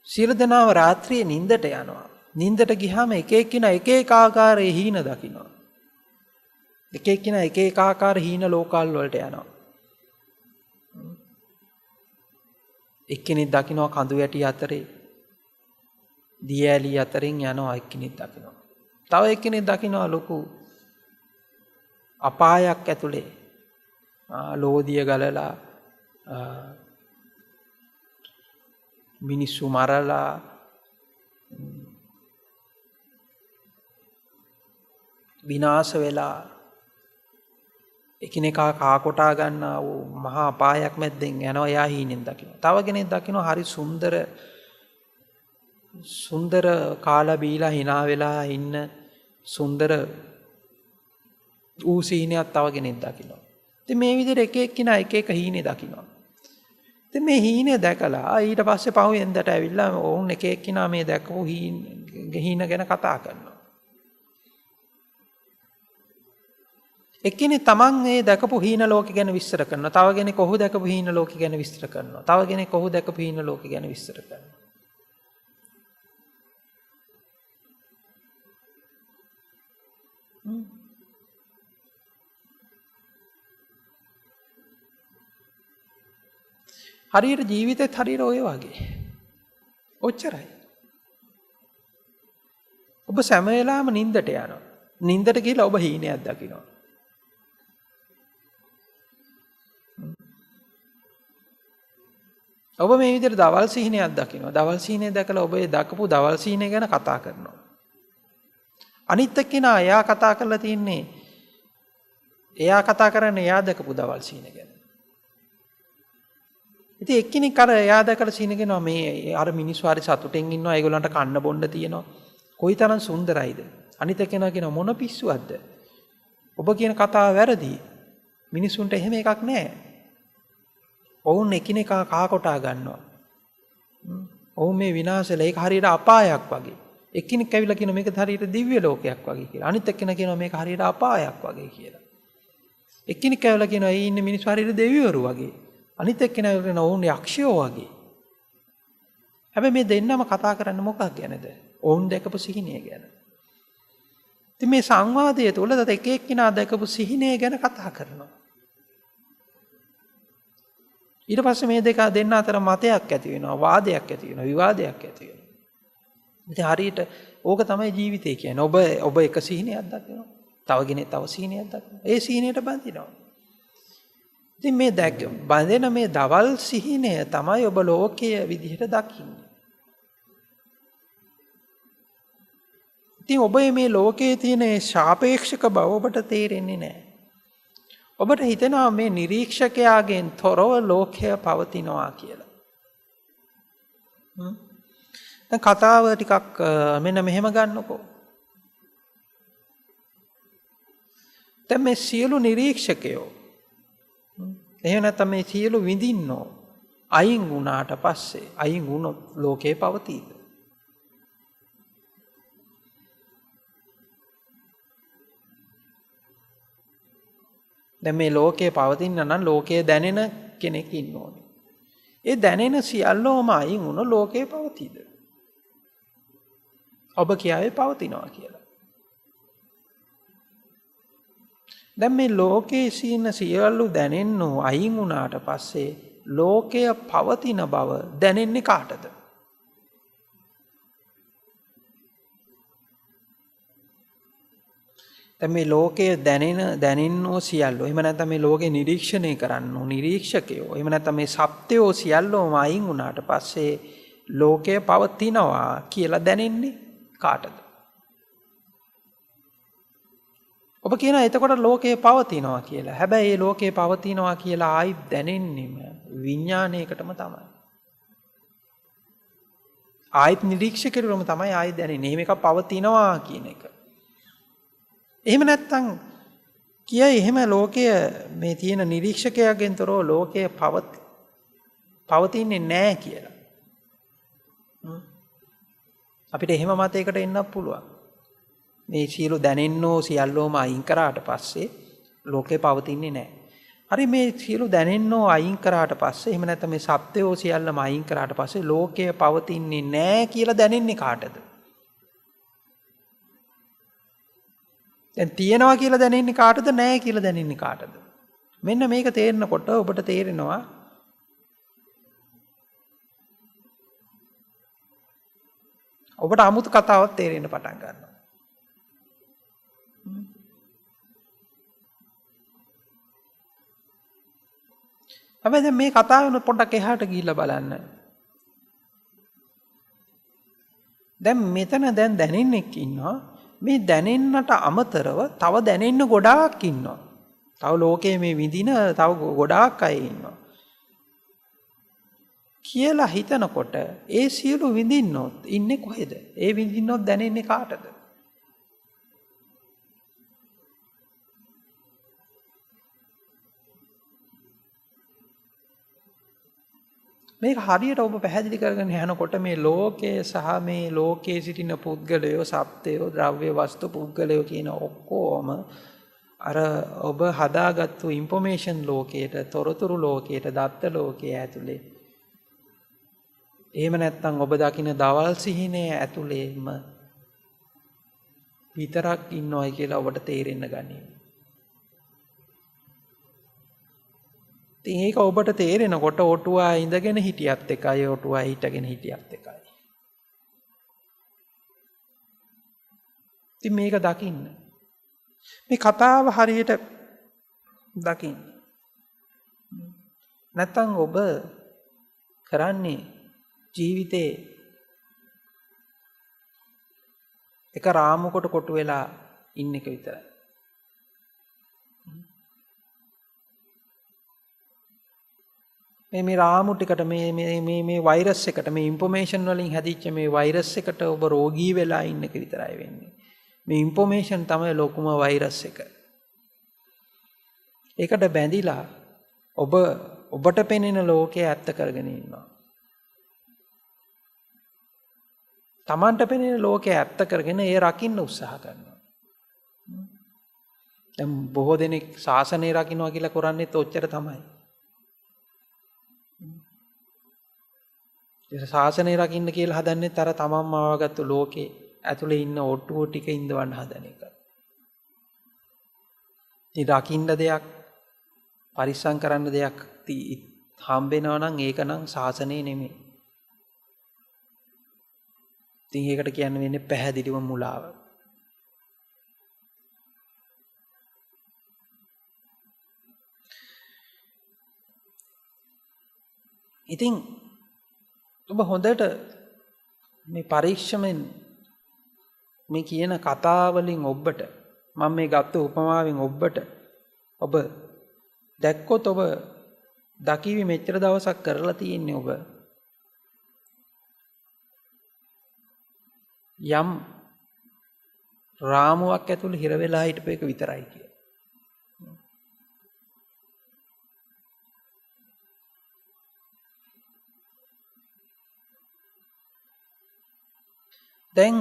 සියලු දෙනාම රාත්‍රියේ නිින්දට යනවා. නිින්දට ගියාම එක එක්කිනා එක එක ආකාරයේ හීන දකිනවා. එක එක්කිනා එක එක ආකාර හීන ලෝකල් වලට යනවා. එක්කෙනෙක් දකිනවා කඳු වැටි අතරේ දී ඇලි අතරින් යනවා එක්කෙනෙක් දකිනවා. තව එක්කෙනෙක් දකිනවා ලොකු අපායක් ඇතුලේ ලෝදිය ගලලා මිනිස්සු මරලා විනාශ වෙලා එකිනෙකා කා කොටා ගන්නා වූ මහා අපායක් මැද්දෙන් යනවා යා හීනෙන් දකිනවා. තව කෙනෙක් දකිනවා හරි සුන්දර කාලා බීලා hina වෙලා ඉන්න සුන්දර ඌසීනයක් තව කෙනෙක් දකිනවා. ඉතින් මේ විදිහට එක එක්කිනා එක එක හීනේ දකිනවා. ඉතින් මේ හීනේ දැකලා ඊට පස්සේ පහුවෙන්දට ඇවිල්ලා ඔවුන් එක එක්කිනා මේ දැකපු හීන ගැන කතා කරනවා. එක්කෙනෙක් තමන් මේ දැකපු හීන ලෝකෙ ගැන විස්තර කරනවා. තව කෙනෙක් ඔහු දැකපු හීන ලෝකෙ ගැන විස්තර කරනවා. තව කෙනෙක් ඔහු දැකපු හීන ලෝකෙ ගැන විස්තර කරනවා. හරියට ජීවිතෙත් හරියට ඔය වගේ. ඔච්චරයි. ඔබ සෑම වෙලාවෙම නිින්දට යනවා. නිින්දට ගිහලා ඔබ හීනයක් දකිනවා. ඔබ මේ විදිහට දවල් සීනයක් දකිනවා. දවල් සීනේ දැකලා ඔබ ඒ දකපු දවල් සීනේ ගැන කතා කරනවා. අනිත් එක්කෙනා එයා කතා කරලා තින්නේ එයා කතා කරන්නේ එයා දැකපු දවල් සීනේ ගැන. ඉතින් එක්කෙනෙක් අර එයා දැකලා සීනේ කියනවා මේ අර මිනිස්සු හරි සතුටෙන් ඉන්නවා. ඒගොල්ලන්ට කන්න බොන්න තියෙනවා. කොයිතරම් සුන්දරයිද. අනිත් එක්කෙනා කියනවා මොන පිස්සුවක්ද. ඔබ කියන කතාව වැරදි. මිනිසුන්ට එහෙම එකක් නැහැ. ඔවුන් එකිනෙකා කා කොටා ගන්නවා. ඔවුන් මේ විනාශෙලා ඒක හරියට අපායක් වගේ. එක්කෙනෙක් ඇවිල්ලා කියනවා මේක හරියට දිව්‍ය ලෝකයක් වගේ කියලා. අනිත් එක්කෙනා කියනවා මේක හරියට අපායක් වගේ කියලා. එක්කෙනෙක් ඇවිල්ලා කියනවා ඒ ඉන්නේ මිනිස්සු හරියට දෙවිවරු වගේ. අනිත් එක්කෙනා කියනවා ඔවුන් යක්ෂයෝ වගේ. හැබැයි මේ දෙන්නම කතා කරන්නේ මොකක් ගැනද? ඔවුන් දැකපු සිහිනය ගැන. ඉතින් මේ සංවාදයේ තුල එක එක්කෙනා දැකපු සිහිනය ගැන කතා කරනවා. ඊට පස්සේ මේ දෙන්න අතර මතයක් ඇති වෙනවා, වාදයක් ඇති වෙනවා, විවාදයක් ඇති වෙනවා. ඉතින් හරියට ඕක තමයි ජීවිතය කියන්නේ. ඔබ එක සිහිනයක් දකිනවා. තව කෙනෙක් තව සිහිනයක් දකිනවා. ඒ සිහිනයට බඳිනවා. ඉතින් මේ බඳින මේ දවල් සිහිනය තමයි ඔබ ලෝකයේ විදිහට දකින්නේ. ඉතින් ඔබ මේ ලෝකයේ තියෙන සාපේක්ෂක බව ඔබට තේරෙන්නේ නැහැ. ඔබට හිතෙනවා මේ නිරීක්ෂකයාගෙන් තොරව ලෝකය පවතිනවා කියලා. දැන් කතාව ටිකක් මෙන්න මෙහෙම ගන්නකෝ. දැන් මේ සියලු නිරීක්ෂකයෝ එහෙම නැත්නම් මේ සියලු විඳින්නෝ අයින් වුණාට පස්සේ අයින් වුණොත් ලෝකේ පවතීද? දැන් මේ ලෝකේ පවතින්න නම් ලෝකයේ දැනෙන කෙනෙක් ඉන්න ඕනේ. ඒ දැනෙන සියල්ලම අයින් වුණොත් ලෝකේ පවතීද? ඔබ කියාවේ පවතිනවා කියලා. දැන් මේ ලෝකයේ සියන සියල්ලු දැනෙන්නෝ අයින් වුණාට පස්සේ ලෝකය පවතින බව දැනෙන්නේ කාටද? දැන් මේ ලෝකයේ දැනෙන්නෝ සියල්ලු එහෙම නැත්නම් මේ ලෝකේ නිරීක්ෂණය කරන්නෝ නිරීක්ෂකයෝ එහෙම නැත්නම් මේ සත්‍යෝ සියල්ලෝම අයින් වුණාට පස්සේ ලෝකය පවතිනවා කියලා දැනෙන්නේ කාටද? ඔබ කියනවා එතකොට ලෝකය පවතිනවා කියලා. හැබැයි මේ ලෝකය පවතිනවා කියලා ආයි දැනෙන්නෙම විඥාණයකටම තමයි. ආයිත් නිරීක්ෂකරුවම තමයි ආයි දැනෙන්නේ. එහෙම එකක් පවතිනවා කියන එක. එහෙම නැත්තම් කියයි එහෙම ලෝකය මේ තියෙන නිරීක්ෂකයාගෙන් තොරව ලෝකය පවතින්නේ නැහැ කියලා. අපිට එහෙම මතයකට එන්නත් පුළුවන්. මේ සියලු දැනෙන්නෝ සියල්ලෝම අයින් කරාට පස්සේ ලෝකේ පවතින්නේ නැහැ. හරි මේ සියලු දැනෙන්නෝ අයින් කරාට පස්සේ එහෙම නැත්නම් මේ සත්‍යෝ සියල්ලම අයින් කරාට පස්සේ ලෝකය පවතින්නේ නැහැ කියලා දැනෙන්නේ කාටද? දැන් තියෙනවා කියලා දැනෙන්නේ කාටද නැහැ කියලා දැනෙන්නේ කාටද? මෙන්න මේක තේරෙනකොට ඔබට තේරෙනවා ඔබට 아무තු කතාවක් තේරෙන්න පටන් ගන්නවා. හැබැයි දැන් මේ කතාවෙන් පොඩ්ඩක් එහාට ගිහිල්ලා බලන්න. දැන් මෙතන දැනෙන්නෙක් ඉන්නවා. මේ දැනෙන්නට අමතරව තව දැනෙන්න ගොඩාක් ඉන්නවා. තව ලෝකයේ මේ විඳින තව ගොඩාක් අය ඉන්නවා. කියලා හිතනකොට ඒ සියලු විඳින්නොත් ඉන්නේ කොහෙද? ඒ විඳින්නොත් දැනෙන්නේ කාටද? මේක හරියට ඔබ පැහැදිලි කරගෙන යනකොට මේ ලෝකයේ සහ මේ ලෝකයේ සිටින පුද්ගලයෝ, සත්ත්වයෝ, ද්‍රව්‍ය වස්තු පුද්ගලයෝ කියන ඔක්කොම අර ඔබ හදාගත්තු ইনফরমේෂන් ලෝකයට, තොරතුරු ලෝකයට, දත්ත ලෝකයේ ඇතුලේ. එහෙම නැත්නම් ඔබ දකින දවල් සිහිනයේ ඇතුලේම විතරක් ඉන්නවයි කියලා ඔබට තේරෙන්න ගනී. ඉතින් ඒක ඔබට තේරෙනකොට ඔටුවා ඉඳගෙන හිටියත් එකයි ඔටුවා හිටගෙන හිටියත් එකයි. ඉතින් මේක දකින්න. මේ කතාව හරියට දකින්න. නැත්තම් ඔබ කරන්නේ ජීවිතේ එක රාමුවකට කොටු වෙලා ඉන්න එක විතරයි. මේ රාමු ටිකට මේ වෛරස් එකට මේ ইনফরমේෂන් වලින් හැදිච්ච මේ වෛරස් එකට ඔබ රෝගී වෙලා ඉන්න එක විතරයි වෙන්නේ. මේ ইনফরমේෂන් තමයි ලොකුම වෛරස් එක. ඒකට බැඳිලා ඔබට පෙනෙන ලෝකයේ ඇත්ත කරගෙන ඉන්නවා. Tamanට පෙනෙන ලෝකයේ ඇත්ත කරගෙන ඒ රකින්න උත්සාහ කරනවා. දැන් බොහෝ දෙනෙක් ශාසනය රකින්නවා කියලා කරන්නේත් ඔච්චර තමයි. ශාසනය රකින්න කියලා හදන්නේ තර තමන්ම ආවගත්තු ලෝකේ ඇතුලේ ඉන්න ඔට්ටුව ටික ඉඳවන්න හදන එක. ඉතින් රකින්න දෙයක් පරිස්සම් කරන්න දෙයක් හම්බෙනවා නම් ඒක නම් ශාසනය නෙමෙයි. ඉතින් ඒකට කියන්න වෙන්නේ පැහැදිලිව මුලාව. ඉතින් ඔබ හොඳට මේ පරීක්ෂමෙන් මේ කියන කතාවලින් ඔබට මම මේ ගත්ත උපමාවෙන් ඔබ දැක්කොත් ඔබ දකිවි මෙච්චර දවසක් කරලා තියෙන්නේ ඔබ යම් රාමුවක් ඇතුළේ හිර වෙලා හිටපු එක විතරයි කියලා. දැන්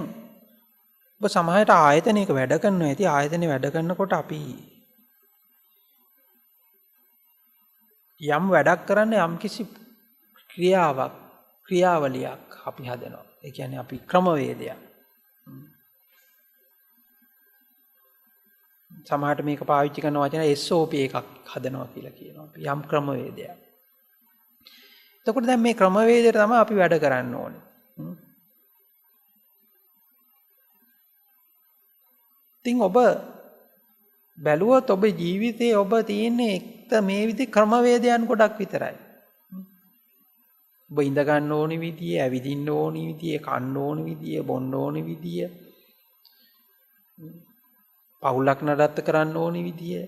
ඔබ සමාජයට ආයතනයක වැඩ කරනවා ඇති ආයතනේ වැඩ කරනකොට අපි යම් වැඩක් කරන්න යම් කිසි ක්‍රියාවලියක් අපි හදනවා. ඒ කියන්නේ අපි ක්‍රමවේදයක්. සමහරට මේක පාවිච්චි කරන වචන SOP එකක් හදනවා කියලා කියනවා. අපි යම් ක්‍රමවේදයක්. එතකොට දැන් මේ ක්‍රමවේදයට තමයි අපි වැඩ කරන්න ඕනේ. ඉතින් ඔබ බැලුවොත් ඔබේ ජීවිතේ ඔබ තියෙන්නේ එක්ත මේ විදිහේ ක්‍රමවේදයන් ගොඩක් විතරයි. ඔබ ඉඳ ගන්න ඕනි විදිය, ඇවිදින්න ඕනි විදිය, කන්න ඕනි විදිය, බොන්න ඕනි විදිය, පවුලක් නඩත්තු කරන්න ඕනි විදිය,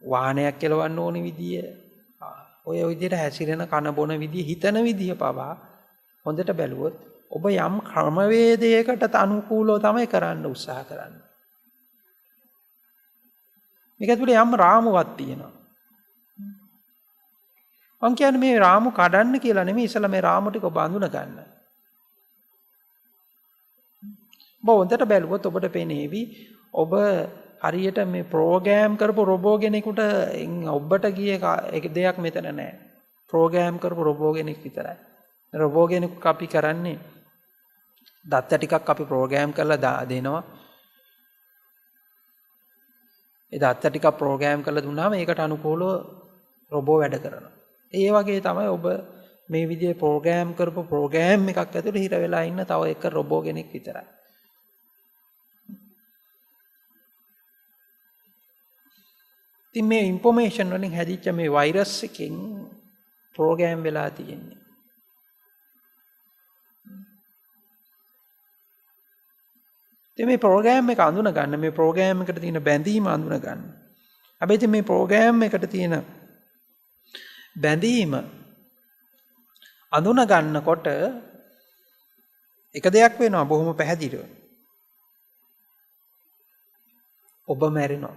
වාහනයක් කෙලවන්න ඕනි විදිය, ඔය විදිහට හැසිරෙන කන බොන විදිය, හිතන විදිය පවා හොඳට බැලුවොත් ඔබ යම් ක්‍රමවේදයකට අනුකූලව තමයි කරන්න උත්සාහ කරන්නේ. මේක ඇතුලේ යම් රාමුවක් තියෙනවා. මං කියන්නේ මේ රාමු කඩන්න කියලා නෙමෙයි ඉස්සලා මේ රාමු ටික ඔබ අඳුන ගන්න. ඔබ හොඳට බැලුවොත් ඔබට පේනේවි ඔබ හරියට මේ ප්‍රෝග්‍රෑම් කරපු රොබෝ කෙනෙකුට ඔබට ගිය දෙයක් මෙතන නැහැ. ප්‍රෝග්‍රෑම් කරපු රොබෝ කෙනෙක් විතරයි. රොබෝ කෙනෙක් අපි කරන්නේ දත්ත ටිකක් අපි ප්‍රෝග්‍රෑම් කරලා දෙනවා. ඒ දත්ත ටිකක් ප්‍රෝග්‍රෑම් කරලා දුන්නාම ඒකට අනුකූලව රොබෝ වැඩ කරනවා. ඒ වගේ තමයි ඔබ මේ විදිහේ ප්‍රෝග්‍රෑම් කරපු ප්‍රෝග්‍රෑම් එකක් ඇතුලේ හිර වෙලා ඉන්න තව එක රොබෝ කෙනෙක් විතරයි. ඉතින් මේ ইনফরমේෂන් වලින් හැදිච්ච මේ වෛරස් එකෙන් ප්‍රෝග්‍රෑම් වෙලා තියෙන්නේ. ඉතින් මේ ප්‍රෝග්‍රෑම් එක අඳුන ගන්න, මේ ප්‍රෝග්‍රෑම් එකට තියෙන බැඳීම අඳුන ගන්න. හැබැයි මේ ප්‍රෝග්‍රෑම් එකට තියෙන බැඳීම අඳුන ගන්නකොට එක දෙයක් වෙනවා බොහොම පැහැදිලිව. ඔබ මැරෙනවා.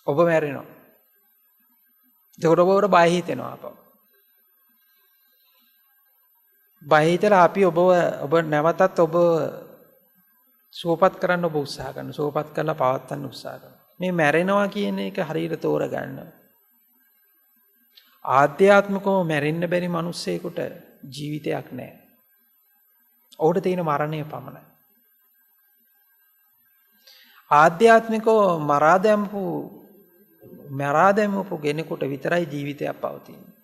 ඔබ මැරෙනවා. ඒකට ඔබට බය හිතෙනවා අපව. බය හිතලා අපි ඔබ නැවතත් ඔබ සුවපත් කරන්න ඔබ උත්සාහ කරනවා. සුවපත් කරලා පවත්වන්න උත්සාහ කරනවා. මේ මැරෙනවා කියන එක හරියට තෝරගන්න. ආධ්‍යාත්මිකව මැරෙන්න බැරි මිනිස්සෙකුට ජීවිතයක් නැහැ. ඔහුට තියෙන මරණය පමණයි. ආධ්‍යාත්මිකව මරා දැමපු කෙනෙකුට විතරයි ජීවිතයක් පවතින්නේ.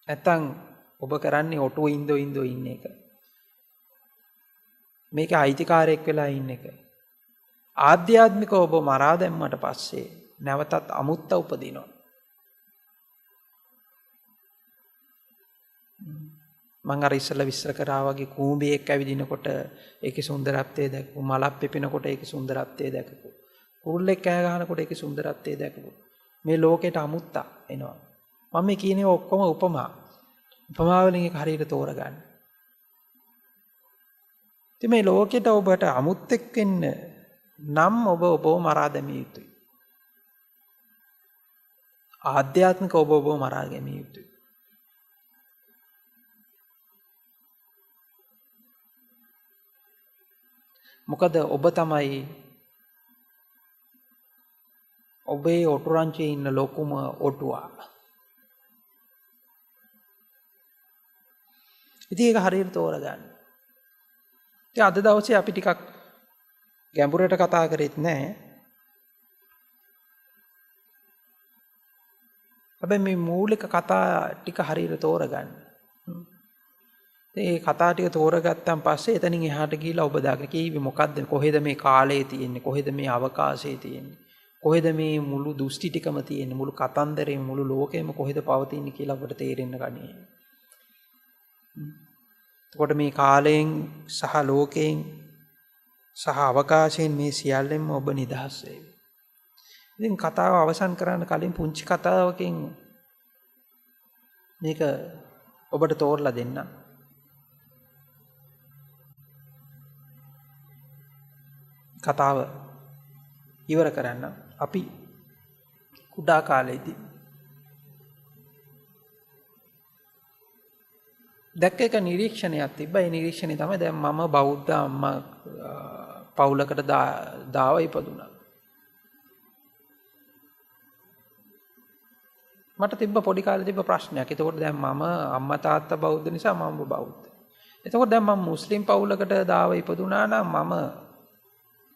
නැත්තම් ඔබ කරන්නේ ඔටුව ඉඳෝ ඉන්න එක. මේක අයිතිකාරයෙක් වෙලා ඉන්න එක. ආධ්‍යාත්මිකව ඔබ මරා දැම්මට පස්සේ නැවතත් අමුත්ත උපදිනවා. මං අර ඉස්සෙල්ලා විස්තර කරා වගේ කූඹියෙක් ඇවිදිනකොට ඒකේ සුන්දරත්වය දැකපු, මලක් පිපෙනකොට ඒකේ සුන්දරත්වය දැකපු, කුරුල්ලෙක් කෑ ගහනකොට ඒකේ සුන්දරත්වය දැකපු. මේ ලෝකෙට අමුත්ත එනවා. මම මේ කියන්නේ ඔක්කොම උපමා. උපමා වලින් එක හරියට තෝරගන්න. ඉතින් මේ ලෝකෙට ඔබට අමුත්තෙක් වෙන්න නම් ඔබව මරා දැමිය යුතුයි. ආධ්‍යාත්මික ඔබව මරා ගැනීම යුතුයි. මොකද ඔබ තමයි ඔබේ ඔටුරංචියේ ඉන්න ලොකුම ඔටුවා. ඉතින් ඒක හරියට තෝරගන්න. ඉතින් අද දවසේ අපි ටිකක් ගැඹුරට කතා කරෙත් නැහැ. හැබැයි මේ මූලික කතා ටික හරියට තෝරගන්න. ඒ කතා ටික තෝරගත්තාන් පස්සේ එතනින් එහාට ගිහිලා ඔබ දාගෙන කීවි මොකද්ද, කොහෙද මේ කාලය තියෙන්නේ, කොහෙද මේ අවකාශය තියෙන්නේ, කොහෙද මේ මුළු දෘෂ්ටි ටිකම තියෙන්නේ, මුළු කතන්දරේ මුළු ලෝකෙම කොහෙද පවතින්නේ කියලා ඔබට තේරෙන්න ගන්නේ. එතකොට මේ කාලයෙන් සහ ලෝකයෙන් සහ අවකාශයෙන් මේ සියල්ලෙන්ම ඔබ නිදහස් වෙයි. ඉතින් කතාව අවසන් කරන්න කලින් පුංචි කතාවකින් මේක ඔබට තෝරලා දෙන්න. කතාව ඉවර කරන්න. අපි කුඩා කාලේදී දැක්ක එක නිරීක්ෂණයක් තිබ්බා. ඒ නිරීක්ෂණය තමයි දැන් මම බෞද්ධ අම්මා පවුලකට දාව ඉපදුණා. මට තිබ්බ පොඩි කාලේ තිබ්බ ප්‍රශ්නයක්. එතකොට දැන් මම අම්මා තාත්තා බෞද්ධ නිසා මම බෞද්ධ. එතකොට දැන් මම මුස්ලිම් පවුලකට දාව ඉපදුණා නම් මම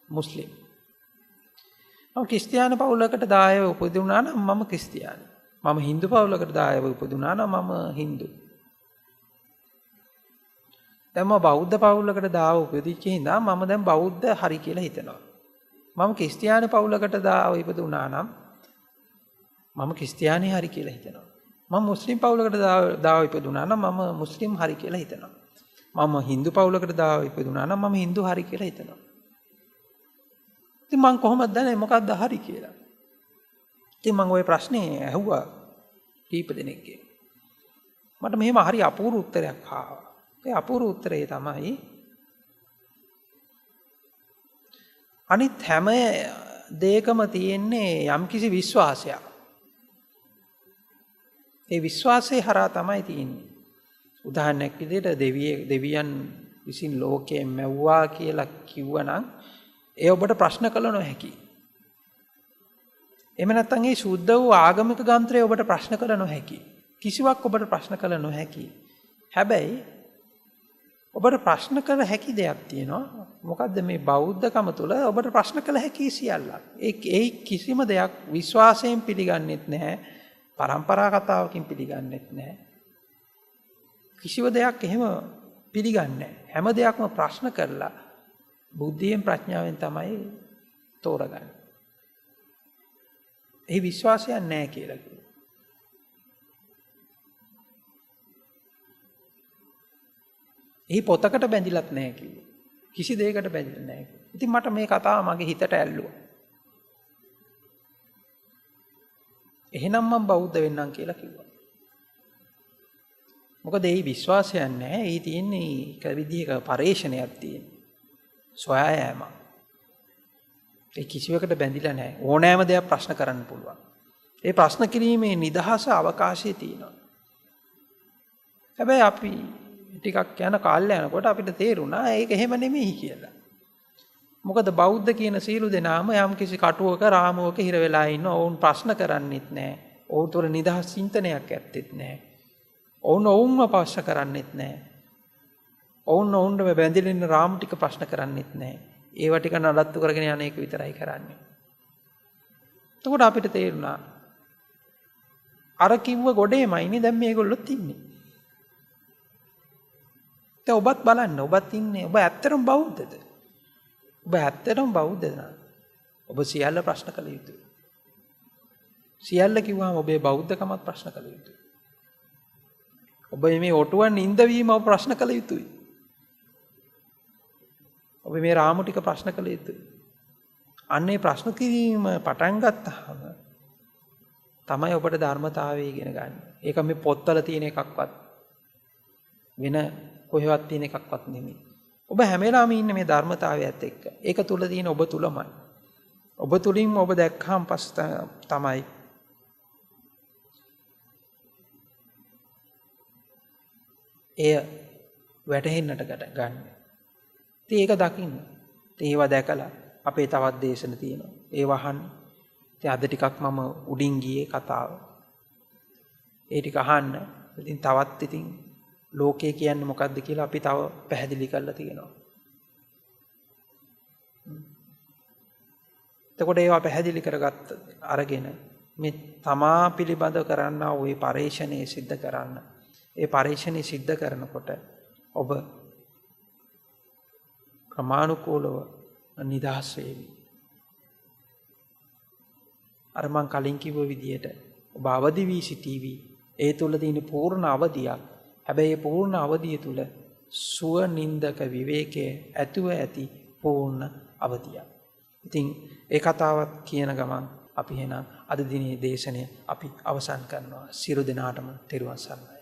මුස්ලිම්. මම ක්‍රිස්තියානි පවුලකට දායව උපදුණා නම් මම ක්‍රිස්තියානි. මම හින්දු පවුලකට දායව උපදුණා නම් මම හින්දු. දැන් මම බෞද්ධ පවුලකට දාව උපදිච්ච හින්දා මම දැන් බෞද්ධ හරි කියලා හිතනවා. මම ක්‍රිස්තියානි පවුලකට දාව ඉපදුණා නම් මම ක්‍රිස්තියානි හරි කියලා හිතනවා. මම මුස්ලිම් පවුලකට දාව ඉපදුණා නම් මම මුස්ලිම් හරි කියලා හිතනවා. මම හින්දු පවුලකට දාව ඉපදුණා නම් මම හින්දු හරි කියලා හිතනවා. ඉතින් මං කොහොමද දන්නේ මොකක්ද හරි කියලා? ඉතින් මං ওই ප්‍රශ්නේ ඇහුවා කීප දෙනෙක්ගෙන්. මට මෙහෙම හරි අපූර්ව උත්තරයක් ආවා. ඒ අපූර්ව උත්තරේ තමයි අනිත් හැම දෙයකම තියෙන්නේ යම්කිසි විශ්වාසයක්. ඒ විශ්වාසයේ හරහා තමයි තියෙන්නේ. උදාහරණයක් විදිහට දෙවියන් විසින් ලෝකයෙන් මැව්වා කියලා කිව්වනම් ඒ ඔබට ප්‍රශ්න කළ නොහැකි. එහෙම නැත්නම් ඒ සුද්ධ වූ ආගමික ග්‍රන්ථය ඔබට ප්‍රශ්න කළ නොහැකි. කිසිවක් ඔබට ප්‍රශ්න කළ නොහැකි. හැබැයි ඔබට ප්‍රශ්න කළ හැකි දෙයක් තියෙනවා. මොකද්ද මේ බෞද්ධකම තුළ ඔබට ප්‍රශ්න කළ හැකි සියල්ලක්. ඒ කිසිම දෙයක් විශ්වාසයෙන් පිළිගන්නෙත් නැහැ. පරම්පරා කතාවකින් පිළිගන්නෙත් නැහැ. කිසිව දෙයක් එහෙම පිළිගන්නේ නැහැ. හැම දෙයක්ම ප්‍රශ්න කරලා බුද්ධියෙන් ප්‍රඥාවෙන් තමයි තෝරගන්නේ. ඒ විශ්වාසයක් නැහැ කියලා කිව්වා. ඒ පොතකට බැඳිලත් නැහැ කිව්වා. කිසි දෙයකට බැඳිලා නැහැ කිව්වා. ඉතින් මට මේ කතාව මගේ හිතට ඇල්ලුවා. එහෙනම් මම බෞද්ධ වෙන්නම් කියලා කිව්වා. මොකද ඒ විශ්වාසයක් නැහැ. ඒ තියෙන්නේ එක විදිහක පරේෂණයක් තියෙන. සොයා යෑම. ඒ කිසිවකට බැඳිලා නැහැ. ඕනෑම දෙයක් ප්‍රශ්න කරන්න පුළුවන්. ඒ ප්‍රශ්න කිරීමේ නිදහස අවකාශයේ තියෙනවා. හැබැයි අපි ටිකක් යන කාලය යනකොට අපිට තේරුණා ඒක එහෙම නෙමෙයි කියලා. මොකද බෞද්ධ කියන සීල දෙනාම යම් කිසි කටුවක රාමුවක හිර වෙලා ඉන්න. ඔවුන් ප්‍රශ්න කරන්නෙත් නැහැ. ඔවුන් තුළ නිදහස් චින්තනයක් ඇත්තෙත් නැහැ. ඔවුන්ව ප්‍රශ්න කරන්නෙත් නැහැ. ඔවුන්ව බැඳිලා ඉන්න රාමු ටික ප්‍රශ්න කරන්නෙත් නැහැ. ඒව ටික නඩත්තු කරගෙන යන එක විතරයි කරන්නේ. එතකොට අපිට තේරුණා අර කිව්ව ගොඩේමයිනේ දැන් මේගොල්ලොත් ඉන්නේ. දැන් ඔබත් බලන්න ඔබත් ඉන්නේ. ඔබ ඇත්තටම බෞද්ධද? ඔබ ඇත්තටම බෞද්ධද? ඔබ සියල්ල ප්‍රශ්න කළ යුතුයි. සියල්ල කිව්වම ඔබේ බෞද්ධකමත් ප්‍රශ්න කළ යුතුයි. ඔබ මේ ඔටුවන් නින්දවීම ඔබ ප්‍රශ්න කළ යුතුයි. ඔබ මේ රාමු ටික ප්‍රශ්න කළ යුතුයි. අන්නේ ප්‍රශ්න කිරීම පටන් ගත්තාම තමයි ඔබට ධර්මතාවය ඉගෙන ගන්න. ඒක මේ පොත්වල තියෙන එකක්වත් වෙන කොහෙවත් තියෙන එකක්වත් නෙමෙයි. ඔබ හැම වෙලාවෙම ඉන්නේ මේ ධර්මතාවයත් එක්ක. ඒක තුල තියෙන ඔබ තුලමයි. ඔබ තුලින්ම ඔබ දැක්කම පස්සේ තමයි එය වැටහෙන්නට ගන්න. ඉතින් ඒක දකින්න. ඉතින් ඒවා දැකලා අපේ තවත් දේශන තියෙනවා. ඒ වහන්න. ඉතින් අද ටිකක් මම උඩින් ගියේ කතාව. ඒ ටික අහන්න. ඉතින් තවත් ඉතින් ලෝකය කියන්නේ මොකක්ද කියලා අපි තව පැහැදිලි කරලා තියෙනවා. එතකොට ඒවා පැහැදිලි කරගත්ත අරගෙන මේ තමා පිළිබඳව කරන්නා වූ පරීක්ෂණය සිද්ධ කරන්න. ඒ පරීක්ෂණය සිද්ධ කරනකොට ඔබ ක්‍රමානුකූලව නිදහස් වේවි. අර මං කලින් කිව්ව විදිහට ඔබ අවදි වී සිටීවි. ඒ තුල තියෙන පූර්ණ අවදියක්. හැබැයි ඒ පූර්ණ අවදිය තුල සුව නින්දක විවේකයේ ඇතුව ඇති පූර්ණ අවදියක්. ඉතින් ඒ කතාවත් කියන ගමන් අපි එහෙනම් අද දිනේ දේශනය අපි අවසන් කරනවා. සියලු දෙනාටම තෙරුවන් සරණයි.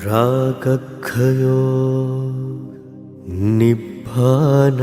රාගක්ඛයෝ නිබ්බානං